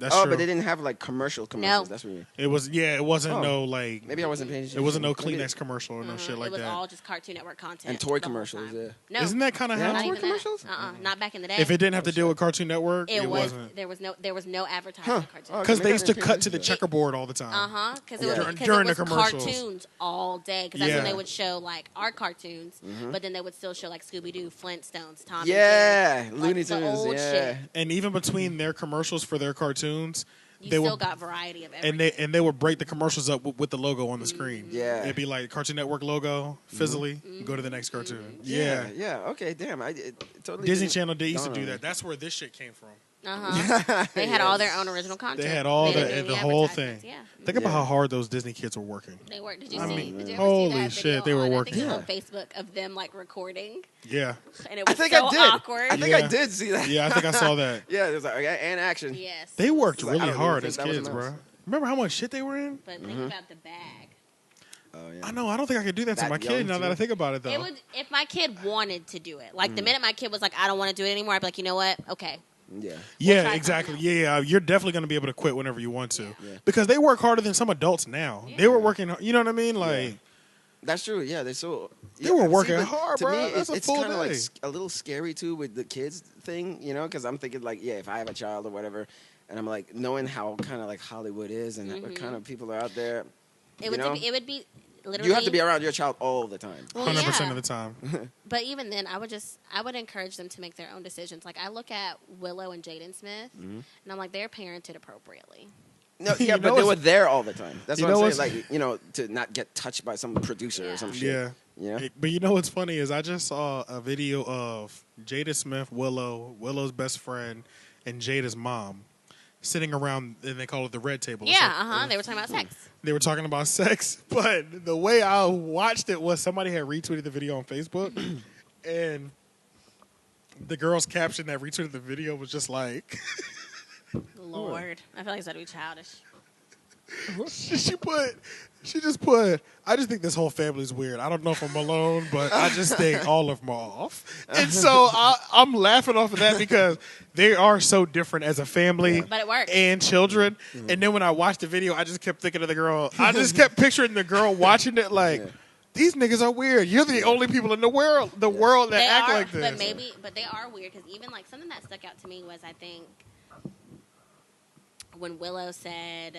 That's Oh, true. but they didn't have like commercials. No. That's what you mean. It was it wasn't Oh. no like Maybe I wasn't paying attention. it wasn't no Maybe- Kleenex commercial or no shit like It was that. all just Cartoon Network content. And toy the whole commercials, time. yeah. No. Isn't that kind of Yeah. how? Not Toy even commercials? that. Not back in the day. If it didn't have to deal with Cartoon Network, it was, wasn't. there was no advertising Huh. on Cartoon Oh, Network. Because maybe they I used to didn't cut pay to the attention. checkerboard all the time. Because Yeah. During it the was commercials. cartoons all day. Because that's when Yeah. they would show like our cartoons, but then they would still show like Scooby Doo, Flintstones, Tom. Yeah, and Jerry, Looney like, the Tunes. old Yeah. shit. And even between their commercials for their cartoons, You they still would got variety of everything. and they would break the commercials up with the logo on the screen. Yeah. It'd be like Cartoon Network logo, fizzly, go to the next cartoon. Yeah. Okay. Damn. It totally. Disney didn't Channel they used to dawn do on me. that. That's where this shit came from. They had all their own original content. They had all didn't do the any whole advertisements. thing. Yeah. Think about Yeah. how hard those Disney kids were working. They worked. Did you I see? mean, Did you ever holy see that shit, video they were on, working. I think it Yeah. was on Facebook of them like recording, Yeah. and it I was think so I did. awkward. I think I did see that. Yeah, I think I saw that. Yeah, it was like okay, and action. Yes. They worked It's like, I really don't hard even as think that was kids, a bro. mouse. Remember how much shit they were in? But think about the bag. Oh yeah. I know. I don't think I could do that to That my young, kid now that too. I think about it, though. It would if my kid wanted to do it. Like the minute my kid was like, I don't want to do it anymore, I'd be like, you know what? Okay. Yeah. Yeah, try exactly. something Yeah, you're definitely going to be able to quit whenever you want to. Yeah. Because they work harder than some adults now. Yeah. They were working, you know what I mean? Like, That's true. Yeah, they so They were working but hard, to bro. Me, That's a it's full kind of like day. a little scary too with the kids thing, you know, because I'm thinking like, yeah, if I have a child or whatever, and I'm like knowing how kind of like Hollywood is and what kind of people are out there. It would know? it would be literally. You have to be around your child all the time. Well, 100% yeah. of the time. But even then, I would encourage them to make their own decisions. Like I look at Willow and Jaden Smith, and I'm like, they're parented appropriately. No, You yeah, know but they what's- were there all the time. That's you what know I'm saying. what's- Like, you know, to not get touched by some producer or some shit. Yeah. Yeah. But you know what's funny is I just saw a video of Jada Smith, Willow's best friend, and Jada's mom sitting around, and they call it the red table. Yeah, they were talking about sex. They were talking about sex, but the way I watched it was somebody had retweeted the video on Facebook, and the girl's caption that retweeted the video was just like, Lord, I feel like it's got to be childish. She just put, I just think this whole family's weird. I don't know if I'm alone, but I just think all of them are off. And so I'm laughing off of that because they are so different as a family but it works. and children. Mm-hmm. And then when I watched the video, I just kept thinking of the girl. I just kept picturing the girl watching it like, these niggas are weird. You're the only people in the world that they act are, like this. But they are weird because even like something that stuck out to me was I think when Willow said,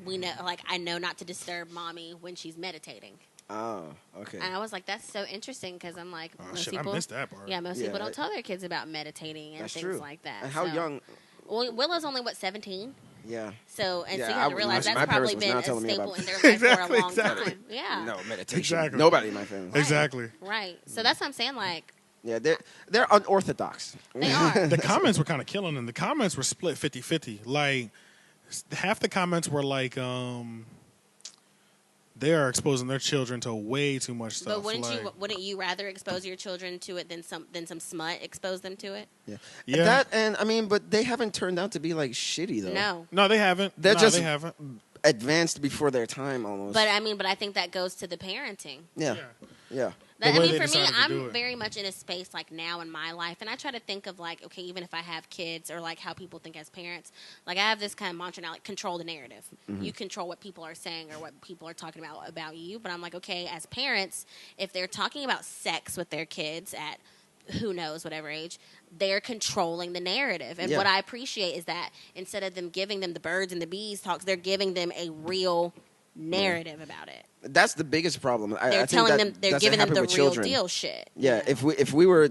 "We know, like I know not to disturb mommy when she's meditating." Oh, okay. And I was like, that's so interesting because I'm like, most I missed that part. Yeah, most people don't tell their kids about meditating and things like that. And how young? Well, Willow's only 17. Yeah. So you have to realize that's probably been a staple in their life exactly, for a long time. Yeah. No meditation. Exactly. Nobody in my family. Right. Exactly. Right. So that's what I'm saying. Like. Yeah, they're unorthodox. They are. The comments were kind of killing them. The comments were split 50-50. Like half the comments were like, they are exposing their children to way too much stuff. But wouldn't you rather expose your children to it than some smut expose them to it? Yeah. That and I mean, but they haven't turned out to be like shitty though. No, they haven't. They haven't advanced before their time almost. But I think that goes to the parenting. Yeah. For me, I'm very much in a space like now in my life, and I try to think of like, okay, even if I have kids or like how people think as parents, like I have this kind of mantra now, like control the narrative. Mm-hmm. You control what people are saying or what people are talking about you. But I'm like, okay, as parents, if they're talking about sex with their kids at who knows whatever age, they're controlling the narrative. And what I appreciate is that instead of them giving them the birds and the bees talks, they're giving them a real narrative about it. That's the biggest problem. They're telling them, they're giving them the real deal shit. Yeah, if we were,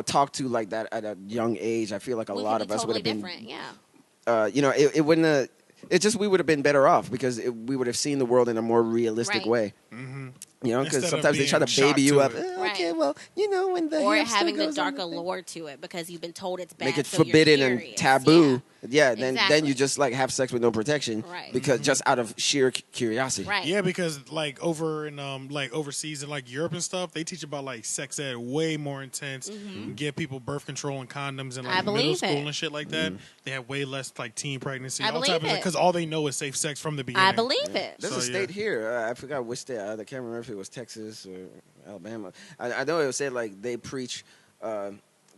talked to like that at a young age, I feel like a lot of us would have been different. Yeah. It wouldn't have. It's just we would have been better off because we would have seen the world in a more realistic way. Mm-hmm. Because sometimes they try to baby you up. Okay, well, when the or having the dark allure to it because you've been told it's bad, make it so forbidden you're and taboo. Yeah, then exactly. you just like have sex with no protection, because just out of sheer curiosity. Right. Yeah, because like over in like overseas in like Europe and stuff, they teach about like sex ed way more intense. Mm-hmm. Get people birth control and condoms in like middle school and shit like that. Mm-hmm. They have way less like teen pregnancy. I believe it because all they know is safe sex from the beginning. I believe it. There's a state here. I forgot which state. I can't remember if it was Texas or Alabama. I know it said like they preach.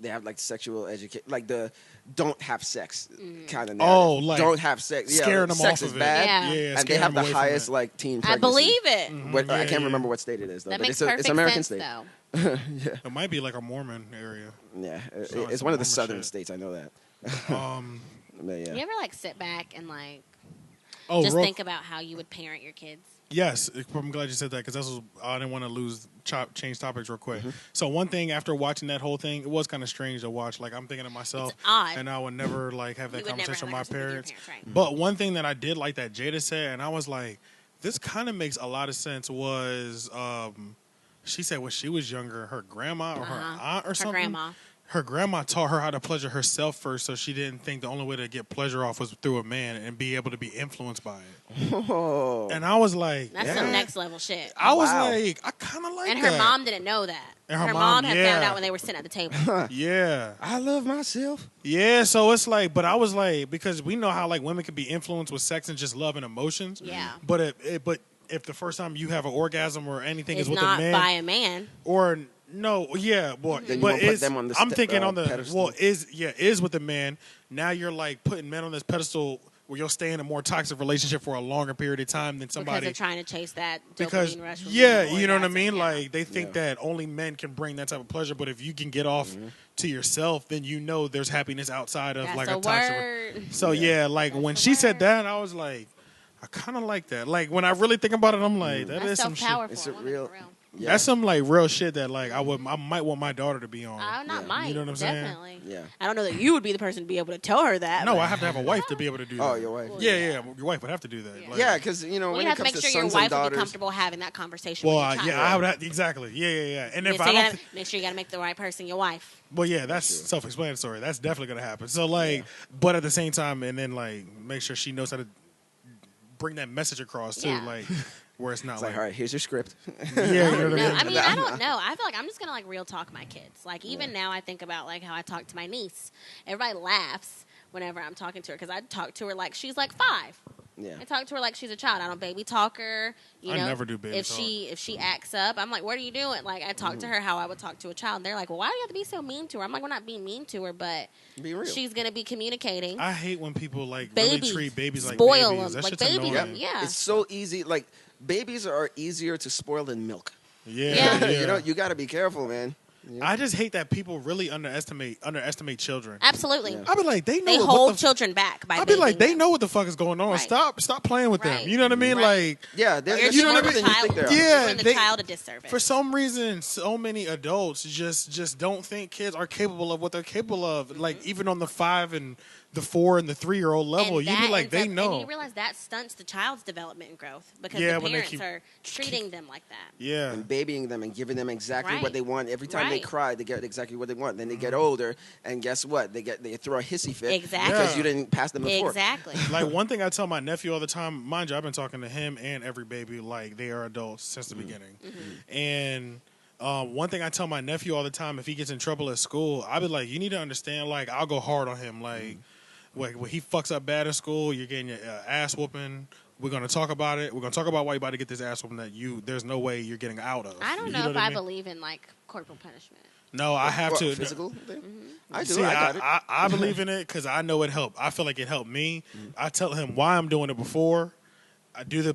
They have like sexual education, like the don't have sex kind of narrative. Oh, like don't have sex. Scaring them sex off is of bad. Yeah, and they have the highest like teen pregnancy. I believe it. Mm-hmm. I can't remember what state it is though. That but makes it's American sense, state. Though. Yeah. It might be like a Mormon area. Yeah, it's one of the southern states. I know that. But yeah. You ever like sit back and like think about how you would parent your kids? Yes, I'm glad you said that because I didn't want to change topics real quick. Mm-hmm. So one thing after watching that whole thing, it was kind of strange to watch. Like I'm thinking to myself, it's odd. And I would never like have that conversation with my parents. Right. But one thing that I did like that Jada said, and I was like, this kind of makes a lot of sense. Was she said when she was younger, her grandma or her aunt or something. Her grandma taught her how to pleasure herself first, so she didn't think the only way to get pleasure off was through a man and be able to be influenced by it. Oh. And I was like, that's some next level shit. I was like, I kind of like that. And her mom didn't know that. And her mom had found out when they were sitting at the table. Yeah. I love myself. Yeah, so it's like, but I was like, because we know how like women can be influenced with sex and just love and emotions. Yeah. But if the first time you have an orgasm or anything is with a man. Not by a man. Or... No, yeah, boy, then but I'm thinking on the pedestal. is with the man. Now you're like putting men on this pedestal where you'll stay in a more toxic relationship for a longer period of time than somebody because they're trying to chase that because rush. You know what I mean. Like they think that only men can bring that type of pleasure, but if you can get off to yourself, then there's happiness outside of like a toxic. So like when she said that, I was like, I kind of like that. Like when I really think about it, I'm like, that is some shit. It's a real. That's some like real shit that like I might want my daughter to be on. Not mine. You know what I'm Definitely. saying? Yeah. I don't know that you would be the person to be able to tell her that. No, I have to have a wife to be able to do that. Oh, your wife. Yeah. Your wife would have to do that. Yeah, because when you it have to comes make to sure your sons wife and daughters, would be comfortable having that conversation. With your child. I would have exactly. Yeah. And if so I don't, make sure you got to make the right person your wife. Well, yeah, that's self-explanatory. That's definitely gonna happen. So like, but at the same time, and then like make sure she knows how to bring that message across too, like where it's not it's like, all right, here's your script. Yeah, you know what I mean? I mean, I don't know. I feel like I'm just gonna like real talk my kids. Like even now, I think about like how I talk to my niece. Everybody laughs whenever I'm talking to her because I talk to her like she's like 5. Yeah. I talk to her like she's a child. I don't baby talk her. I never do baby talk. If she acts up, I'm like, what are you doing? Like I talk to her how I would talk to a child. And they're like, well, why do you have to be so mean to her? I'm like, we're not being mean to her, but she's gonna be communicating. I hate when people like really treat babies like spoil babies. them, That like shit's baby annoying. them. Yeah, it's so easy. Like babies are easier to spoil than milk. Yeah. You got to be careful, man. Yeah. I just hate that people really underestimate children. Absolutely. Yeah. I be like, they know they hold children back by. I be like, they know what the fuck is going on. Right. Stop playing with them. You know what I mean? Like, yeah, you know what I mean? Yeah, the child a disservice. For some reason, so many adults just don't think kids are capable of what they're capable of. Like even on the 5 and the 4 and the 3-year-old level, you be like, they know. And you realize that stunts the child's development and growth because the parents are treating them like that. Yeah. And babying them and giving them exactly what they want. Every time they cry, they get exactly what they want. Then they get older, and guess what? They throw a hissy fit because you didn't pass them before. Exactly. Like one thing I tell my nephew all the time, mind you, I've been talking to him and every baby like they are adults since the beginning. And one thing I tell my nephew all the time, if he gets in trouble at school, I'll be like, you need to understand, like, I'll go hard on him. Like, when he fucks up bad in school, you're getting your ass whooping. We're going to talk about it. We're going to talk about why you're about to get this ass whooping that there's no way you're getting out of. I don't know if I believe in, like, corporal punishment. No, I have to. Physical thing? I do. See, I got it. I believe in it because I know it helped. I feel like it helped me. I tell him why I'm doing it before. I do the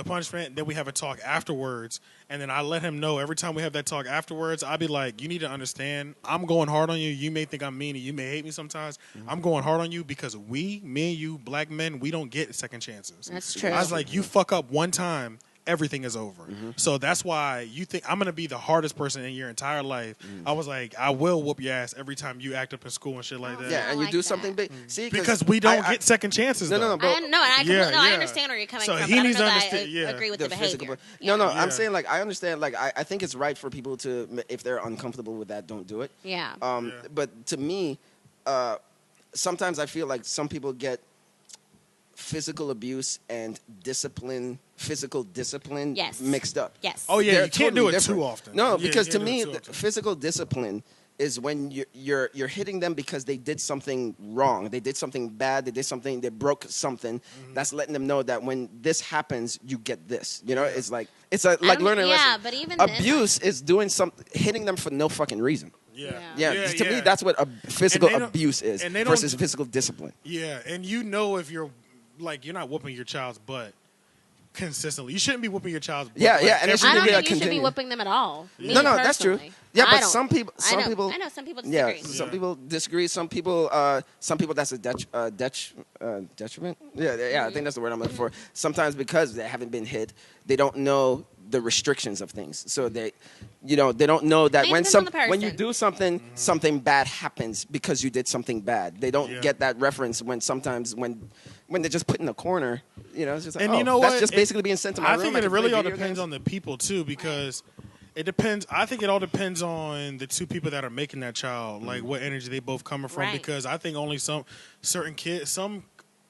punishment, then we have a talk afterwards, and then I let him know every time we have that talk afterwards, I'll be like, you need to understand, I'm going hard on you. You may think I'm mean and you may hate me sometimes. I'm going hard on you because me and you, black men, we don't get second chances. That's true. I was like, you fuck up one time, everything is over. So that's why you think I'm going to be the hardest person in your entire life. I was like, I will whoop your ass every time you act up in school and shit like that. Yeah, and you do something big. See, because we don't get second chances. No, bro. I understand where you're coming from. He needs to understand. I agree with the behavior. I'm saying like I understand. Like I think it's right for people to, if they're uncomfortable with that, don't do it. Yeah. But to me, sometimes I feel like some people get physical abuse and physical discipline mixed up. Yes. Oh yeah, They're you can't totally do it different. too often. No, because to me, physical discipline is when you're hitting them because they did something wrong. They did something bad. They broke something. That's letting them know that when this happens, you get this. You know, it's like learning a lesson. Yeah, but even abuse is doing hitting them for no fucking reason. Yeah. To me, that's what a physical abuse is versus physical discipline. Yeah, and you know if you're not whooping your child's butt consistently. You shouldn't be whooping your child's butt. Yeah, and it shouldn't I don't be think you should be whooping them at all. No, that's true. Yeah, but some people, I know some people disagree. Some people disagree. Some people that's a detriment. Yeah, I think that's the word I'm looking for. Sometimes because they haven't been hit, they don't know the restrictions of things. So they don't know that when you do something, something bad happens because you did something bad. They don't get that reference when they're just put in a corner. It's just like, that's just basically being sent to my room. I think it really all depends on the people too, because it depends. I think it all depends on the two people that are making that child, like what energy they both coming from. Because I think only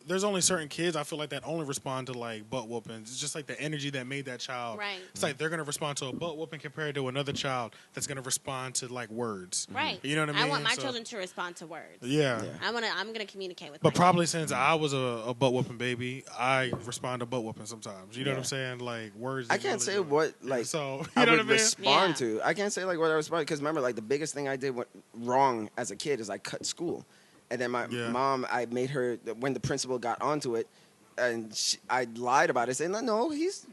there's only certain kids I feel like that only respond to like butt whoopings. It's just like the energy that made that child. Right. It's like they're gonna respond to a butt whooping compared to another child that's gonna respond to like words. Right. You know what I mean? I want my children to respond to words. Yeah. I'm gonna communicate with them. But probably since I was a butt whooping baby, I respond to butt whooping sometimes. You know what I'm saying? Like words. I can't say what like so you I know would what I mean? respond to. I can't say like what I respond because remember like the biggest thing I did wrong as a kid is I cut school. And then my mom, I made her, when the principal got onto it, and I lied about it, saying, no, he's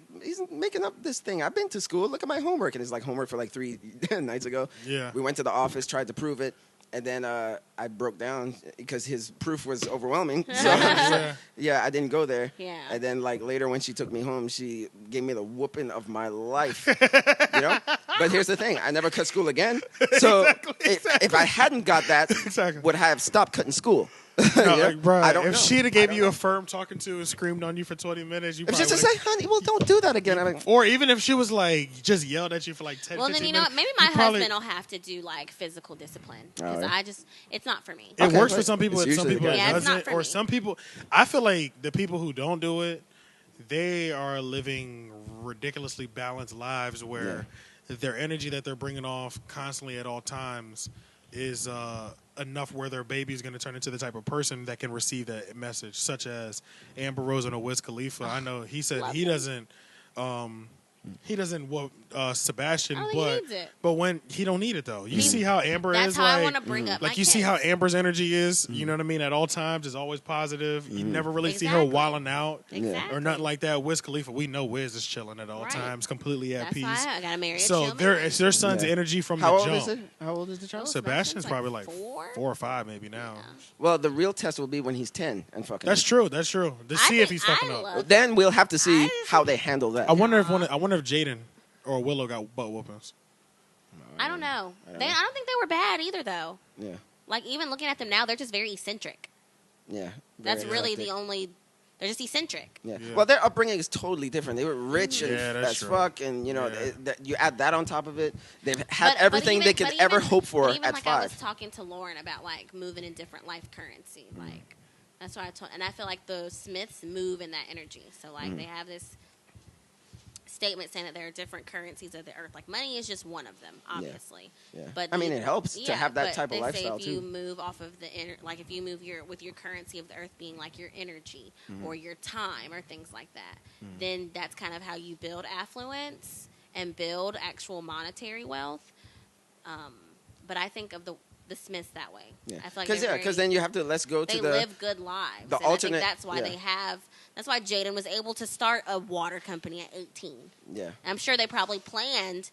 making up this thing. I've been to school. Look at my homework. And it's like homework for like 3 nights ago. Yeah. We went to the office, tried to prove it. And then I broke down because his proof was overwhelming. So I didn't go there. Yeah. And then like later when she took me home, she gave me the whooping of my life. You know? But here's the thing. I never cut school again. So if I hadn't got that, would I have stopped cutting school? No, like, bro, I don't if know. she'd have gave you a firm talking to and screamed on you for 20 minutes, you probably just to say, honey, well, don't do that again. I mean, or even if she was like, just yelled at you for like 10 well, 15 then, you know minutes. what? Maybe my husband will have to do, like, physical discipline. Because it's not for me. It works for some people. Some people it it's not doesn't. for Or me. some people, I feel like the people who don't do it, they are living ridiculously balanced lives where their energy that they're bringing off constantly at all times is enough where their baby is going to turn into the type of person that can receive that message, such as Amber Rose and Wiz Khalifa. I know he said he doesn't whoop Sebastian, but when he don't need it though. You see how Amber That's is how like, I want to bring up like my you see kids. how Amber's energy is. You know what I mean? At all times, is always positive. You never really see her wilding out or nothing like that. Wiz Khalifa, we know Wiz is chilling at all times, completely at peace. That's why I gotta marry a So chill their man. son's energy from how the old jump. is it? How old is the child? Sebastian's like probably like 4 or 5 maybe now. Well, the real test will be when he's 10 and fucking. That's true. That's true. To see if he's fucking up. Then we'll have to see how they handle that. I wonder if Jaden or Willow got butt whoopings. I don't know. I don't think they were bad either, though. Yeah. Like, even looking at them now, they're just very eccentric. Yeah. That's really the only... They're just eccentric. Yeah. Well, their upbringing is totally different. They were rich and that's as true. fuck, and you know, you add that on top of it. They've had everything they could ever hope for even at like 5. I was talking to Lauren about like moving in different life currency. Like that's why and I feel like the Smiths move in that energy. So like they have this statement saying that there are different currencies of the earth. Like money is just one of them, obviously. Yeah. But I mean, it helps to have that type of they lifestyle say if you too. move off of the like if you move with your currency of the earth being like your energy or your time or things like that, then that's kind of how you build affluence and build actual monetary wealth. But I think of the Smiths that way. Yeah. I feel like Because then you have to they live good lives. the and alternate. I think that's why they have. That's why Jaden was able to start a water company at 18. Yeah. I'm sure they probably planned.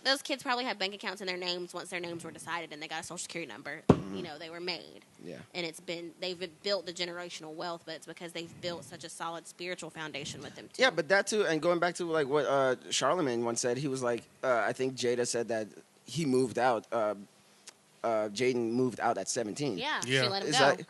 Those kids probably had bank accounts in their names once their names were decided and they got a social security number. You know, they were made. Yeah. And they've built the generational wealth, but it's because they've built such a solid spiritual foundation with them too. Yeah, but that too, and going back to like what Charlemagne once said, he was like, I think Jada said that he moved out. Jaden moved out at 17. Yeah. She let him go. Like,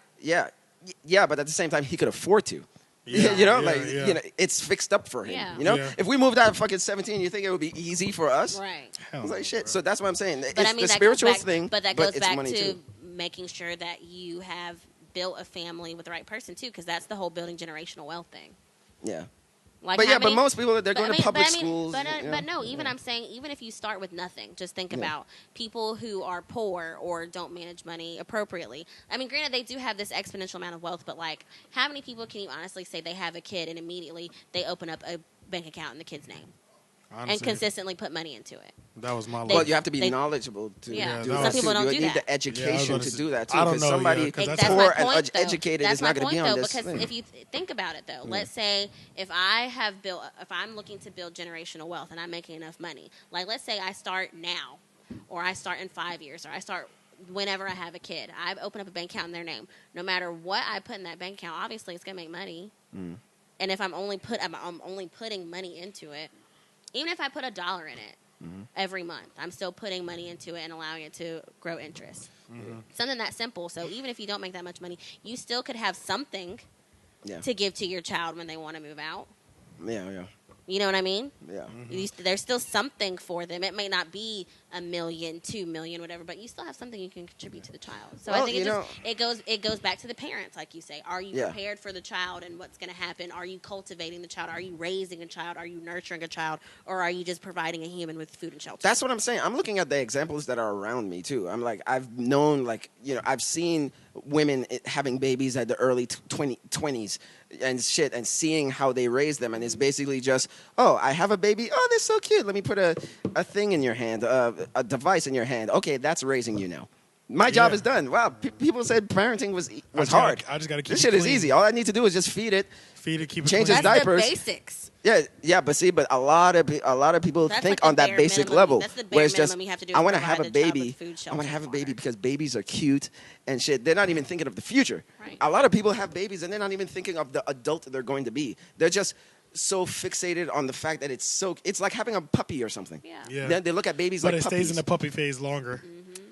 yeah, but at the same time, he could afford to. Yeah, you know, yeah. you know, it's fixed up for him. Yeah. You know, Yeah. if we moved out at fucking 17, you think it would be easy for us? Right. I was like, shit. So that's what I'm saying. But It's I mean, the that spiritual goes back, thing, but that goes it's back money to too. making sure that you have built a family with the right person too, because that's the whole building generational wealth thing. Yeah. Like But most people, they're going to public but schools. But no, even I'm saying, even if you start with nothing, just think about people who are poor or don't manage money appropriately. I mean, granted, they do have this exponential amount of wealth, but like, how many people can you honestly say they have a kid and immediately they open up a bank account in the kid's name? Honestly, And consistently put money into it. that was my Well, life. you have to be knowledgeable to Yeah. do Some that. people too. don't You do need that. the education to do that too. I don't Because know, somebody 'cause That's poor my and point, though. educated That's is not going to be my on point, this though, because thing. if you think about it, though, let's say if I'm looking to build generational wealth and I'm making enough money, like let's say I start now, or I start in 5 years, or I start whenever I have a kid, I open up a bank account in their name. No matter what I put in that bank account, obviously it's going to make money. And if I'm only putting money into it, even if I put $1 in it every month, I'm still putting money into it and allowing it to grow interest. Something that simple. So even if you don't make that much money, you still could have something to give to your child when they want to move out. Yeah. You know what I mean? Yeah. There's still something for them. It may not be $1 million, $2 million, whatever, but you still have something you can contribute to the child. So Well, I think it goes back to the parents, like you say. Are you prepared for the child and what's going to happen? Are you cultivating the child? Are you raising a child? Are you nurturing a child? Or are you just providing a human with food and shelter? That's what I'm saying. I'm looking at the examples that are around me too. I'm like, I've known, like, you know, I've seen women having babies at the early 20s and shit, and seeing how they raise them, and it's basically just, oh, I have a baby, oh, they're so cute, let me put a thing in your hand, a device in your hand, okay, that's raising you now. My job is done. Wow, people said parenting was hard. I just got to keep this shit it is easy. All I need to do is just feed it, keep it change clean. its diapers. That's the basics. Yeah, but a lot of people think on that basic level. That's the bare where it's just, minimum you have to do. I want to have a provide the child baby. with food, I shelter, want to have a and baby water. because babies are cute and shit. They're not even thinking of the future. Right. A lot of people have babies and they're not even thinking of the adult they're going to be. They're just so fixated on the fact that it's like having a puppy or something. Yeah. They look at babies but like it puppies. stays in the puppy phase longer.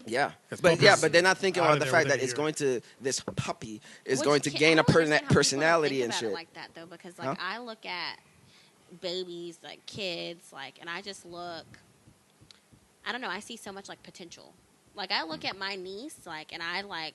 Yeah, but puppies they're not thinking out about of the there fact within that a it's year. going to this puppy is Which going to can- gain I a don't understand how people personality think and about shit. it like that though, because like Huh? I look at babies, like kids, like, and I just look. I don't know. I see so much like potential. Like I look at my niece, like, and I like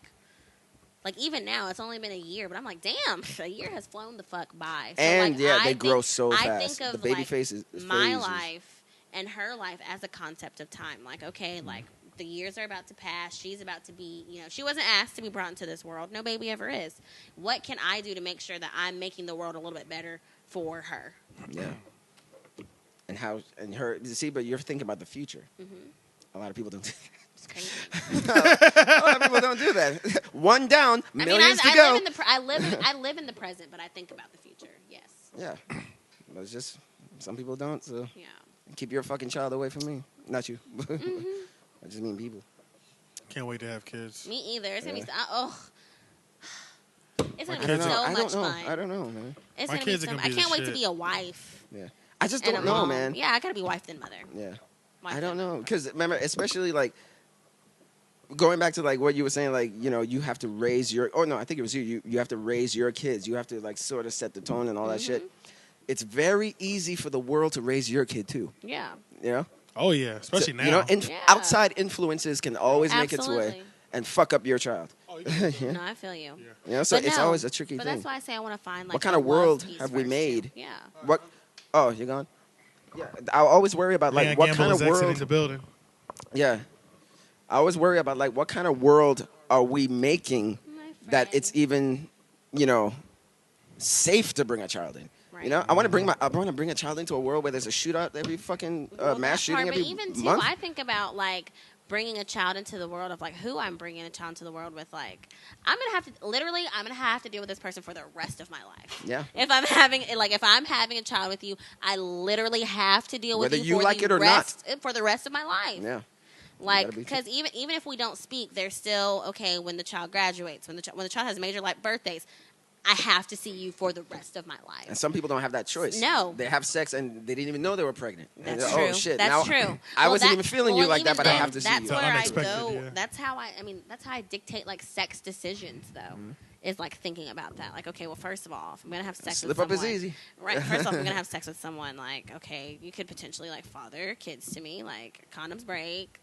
even now, it's only been a year, but I'm like, damn, a year has flown the fuck by. So, And like, they grow so I fast. think of The baby like, face is my life and her life as a concept of time. Like, okay, like the years are about to pass. She's about to be, she wasn't asked to be brought into this world. No baby ever is. What can I do to make sure that I'm making the world a little bit better for her? Yeah. And her, see, but you're thinking about the future. A lot of people don't do that. It's crazy. A lot of people don't do that. One down, millions to go. I live in the present, but I think about the future. Yes. Yeah. But it's just, some people don't, so Yeah. keep your fucking child away from me. Not you. I just mean people. Can't wait to have kids. Me either. It's gonna be it's gonna be kids so are- much fun. I don't know, man. It's My gonna kids be are so. gonna I be can't the wait to shit. be a wife. Yeah. I just and a don't know, mom. man. Yeah, I gotta be wife then mother. Yeah. Wife I don't then know. mother. Because remember, especially like, going back to like what you were saying, like, you have to raise your, oh no, I think it was you. You have to raise your kids. You have to like sort of set the tone and all that shit. It's very easy for the world to raise your kid too. Yeah. You know? Oh yeah, especially now. Outside influences can always make its way Absolutely. and fuck up your child. Yeah. No, I feel you. So But it's no, always a tricky But thing. that's why I say I want to find like What kind a of love world piece have we first, made? too. Yeah. What? Oh, you're gone. Yeah, I always worry about like Man, what Gamble kind of is exiting world. the building. Yeah, I always worry about like what kind of world are we making that it's even, safe to bring a child in. Right. I want to bring a child into a world where there's a shootout every fucking mass shooting every But even too, month. I think about like bringing a child into the world of like who I'm bringing a child into the world with. Like I'm gonna have to deal with this person for the rest of my life. Yeah. If I'm having a child with you, I literally have to deal with Whether you you for like the it or rest, for the rest of my life. Yeah. Like, because even if we don't speak, they're still okay when the child graduates, when the child has major life birthdays. I have to see you for the rest of my life. And some people don't have that choice. No. They have sex and they didn't even know they were pregnant. That's And, true. Oh shit! That's now, true. I wasn't even feeling you like that, but I have to see you. That's where I Unexpected, go. yeah. That's how I dictate like sex decisions though. Is like thinking about that. Like, okay, well, first of all, if I'm gonna have sex Slip with up someone, is easy. right? First of all, if I'm gonna have sex with someone, like, okay, you could potentially like father kids to me, like condoms break.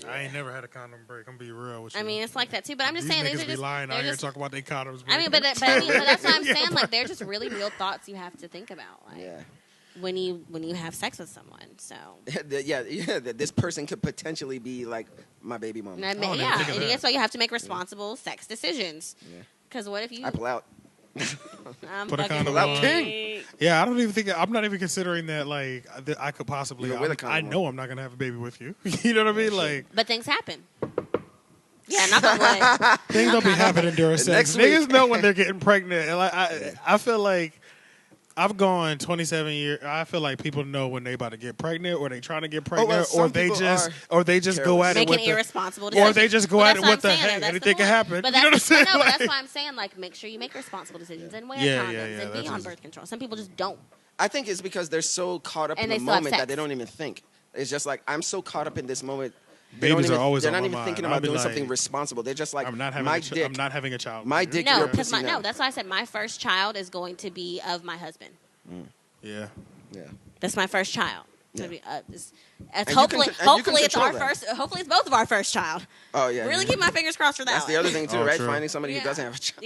I ain't never had a condom break. I'm gonna be real with you. I mean, it's like that too. But I'm just These saying, niggas they're be just lying out they're here just- talking about their condoms. I mean, but that's what I'm saying. Like, they're just really real thoughts you have to think about. Like, Yeah. when you have sex with someone. So that this person could potentially be like my baby mama. and I Oh, mean, no, yeah, think of and that. that's why you have to make responsible sex decisions. Yeah. Because what if you I pull out. I'm Put a fucking condom on. weak. Yeah, I don't even think I'm not even considering that. Like, that I could possibly. Even with a condom I know I'm not gonna have a baby with you. You know what I mean? Like, But things happen. Yeah, not gonna wood. things don't be happening during sex. Next Niggas week. know when they're getting pregnant. And like, I feel like I've gone 27 years. I feel like people know when they about to get pregnant, or they trying to get pregnant, some or they people just are go at it Making with the, irresponsible or decisions. they just go Well, at it that's what with the I'm saying, hey, that's anything can point. happen. But You know what I'm saying? No, but Like- that's why I'm saying, like, make sure you make responsible decisions and wear Yeah, condoms yeah, and that's be on just- birth control. Some people just don't. I think it's because they're so caught up And in they the still have moment that sex. they don't even think. It's just like, I'm so caught up in this moment. Babies are always They're on not my even mind. thinking I'll about be doing like, something responsible. They're just like, I'm not having my a dick. I'm not having a child. My with you. dick. No, you're because pussy now. that's why I said my first child is going to be of my husband. Yeah. Yeah. That's my first child. It's Yeah. gonna be, And you hopefully, can- and you can hopefully it's control our that. first. Hopefully it's both of our first child. Oh yeah. Really yeah. keep my fingers crossed for that. That's the one. other thing too, Oh, right? true. Finding somebody Yeah. who doesn't have a child.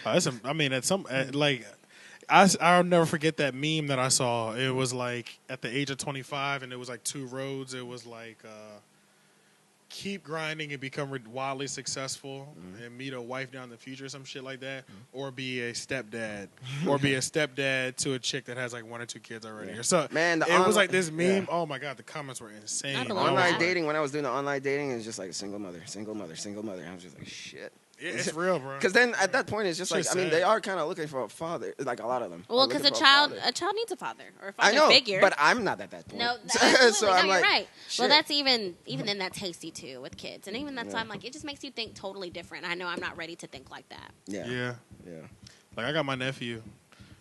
Yeah. I mean, at some like, I'll never forget that meme that I saw. It was like at the age of 25, and it was like two roads. It was like keep grinding and become wildly successful and meet a wife down the future, some shit like that, or be a stepdad, or be a stepdad to a chick that has like 1 or 2 kids already. Or so, man, it was like this meme. Yeah. Oh my god, the comments were insane. Online dating, when I was doing the online dating, it was just like single mother. I was just like, shit. Yeah, it's real, bro. Because then at that point, it's just like, I mean, they are kind of looking for a father, like a lot of them. Well, because a child needs a father or a father figure. But I'm not at that point. No, so I'm like, you're right. Shit. Well, that's even then that's hasty too with kids, and even that's why I'm like, it just makes you think totally different. I know I'm not ready to think like that. Yeah. Like I got my nephew.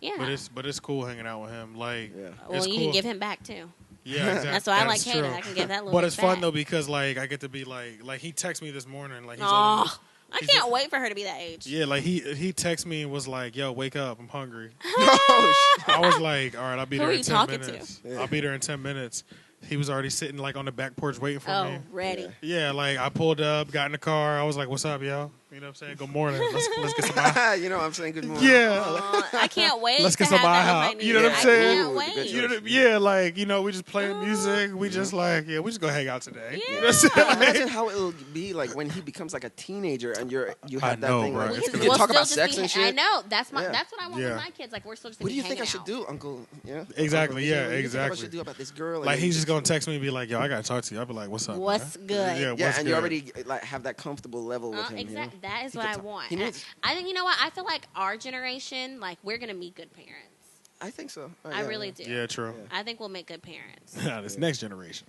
Yeah. But it's cool hanging out with him. Like, well, you can give him back too. Yeah, exactly. That's why I like Hayden. I can get that little. But it's back. fun though because like I get to be like he texted me this morning like he's I can't wait for her to be that age. Yeah, like he texted me and was like, "Yo, wake up, I'm hungry." Oh, I was like, "All right, I'll be there in 10 minutes." Yeah. I'll be there in 10 minutes. He was already sitting like on the back porch waiting for me. Oh, ready. Yeah, like I pulled up, got in the car. I was like, "What's up, yo?" You know what I'm saying? Good morning. Let's get some IHOP. You know what I'm saying? Good morning. Yeah. I can't wait. Let's get some IHOP. You know what I'm saying? I can't wait. You know, yeah, like, you know, we just playing music. We just like, we just go hang out today. Yeah. You know what I'm Imagine how it'll be like when he becomes like a teenager and you have that thing. Bro. Like, you talk about sex and shit. I know. That's what I want with my kids. Like, we're still just what do you think I should do, Uncle? Yeah. Exactly. Uncle, Yeah, exactly. What do you think I should do about this girl? Like he's just gonna text me and be like, "Yo, I gotta talk to you." I'll be like, "What's up? What's good?" Yeah, and you already like have that comfortable level with him. Exactly. That is what I want. I think, you know what? I feel like our generation, like, we're going to be good parents. I think so. I really do. Yeah, true. I think we'll make good parents. This next generation.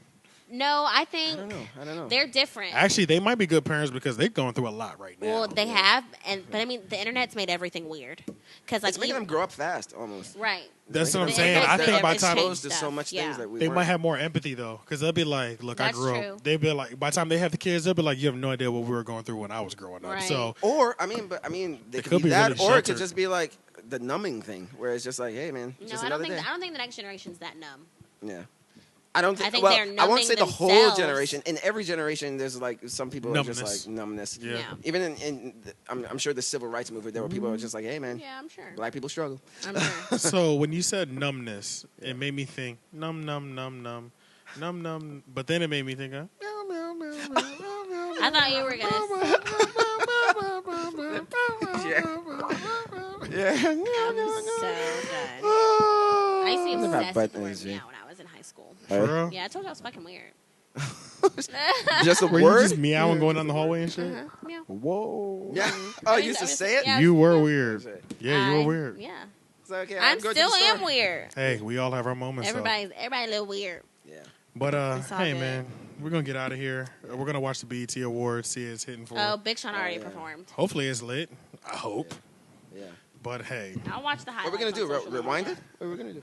No, I think I don't know. they're different. Actually, they might be good parents because they're going through a lot right now. Well, they have, but I mean, the internet's made everything weird. Because like it's making them grow up fast, almost. Right. That's what I'm saying. I think by the time exposed to so much things that they might have more empathy though, because they'll be like, "Look, I grew up." They'll be like, by the time they have the kids, they'll be like, "You have no idea what we were going through when I was growing up." Right. So, or they could be that, or it could just be like the numbing thing, where it's just like, "Hey, man, no, just I another don't think day." I don't think the next generation's that numb. Yeah. I don't think. Well, I won't say themselves. The whole generation. In every generation, there's like some people numbness. are just like numbness. Yeah. Even I'm sure the civil rights movement, there were people who were just like, "Hey, man." Yeah, I'm sure. Black people struggle. I'm sure. So when you said numbness, it made me think numb, numb, numb, numb, numb, numb. But then it made me think of. I thought you were gonna. Yeah. I'm so done. I used to be obsessed with the word meow when I was in high school. For real? Yeah, I told you I was fucking weird. Just a were word? you just meowing going down the hallway and shit? Meow. Whoa. Yeah. Oh, you used to say it? Yeah, you were weird. Yeah, you were weird. Yeah. So, okay, I still am weird. Hey, we all have our moments. Everybody a little weird. Yeah. But hey good. man, we're gonna get out of here. We're gonna watch the BET Awards, see it's hitting for. Oh, Big Sean already performed. Hopefully it's lit. I hope. Yeah. But hey. I'll watch the highlights. What are we gonna do? Rewind it? What are we gonna do?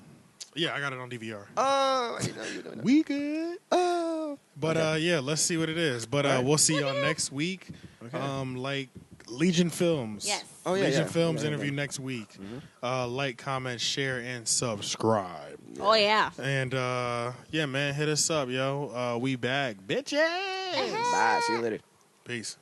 Yeah, I got it on DVR. Oh, I didn't know you were doing that. We good. Oh. But yeah, let's see what it is. But we'll see y'all next week. Okay. Like Legion Films. Yes. Oh yeah. Legion Films interview next week. Like, comment, share, and subscribe. Oh yeah. And yeah, man, hit us up, yo. We back, bitches. Bye. See you later. Peace.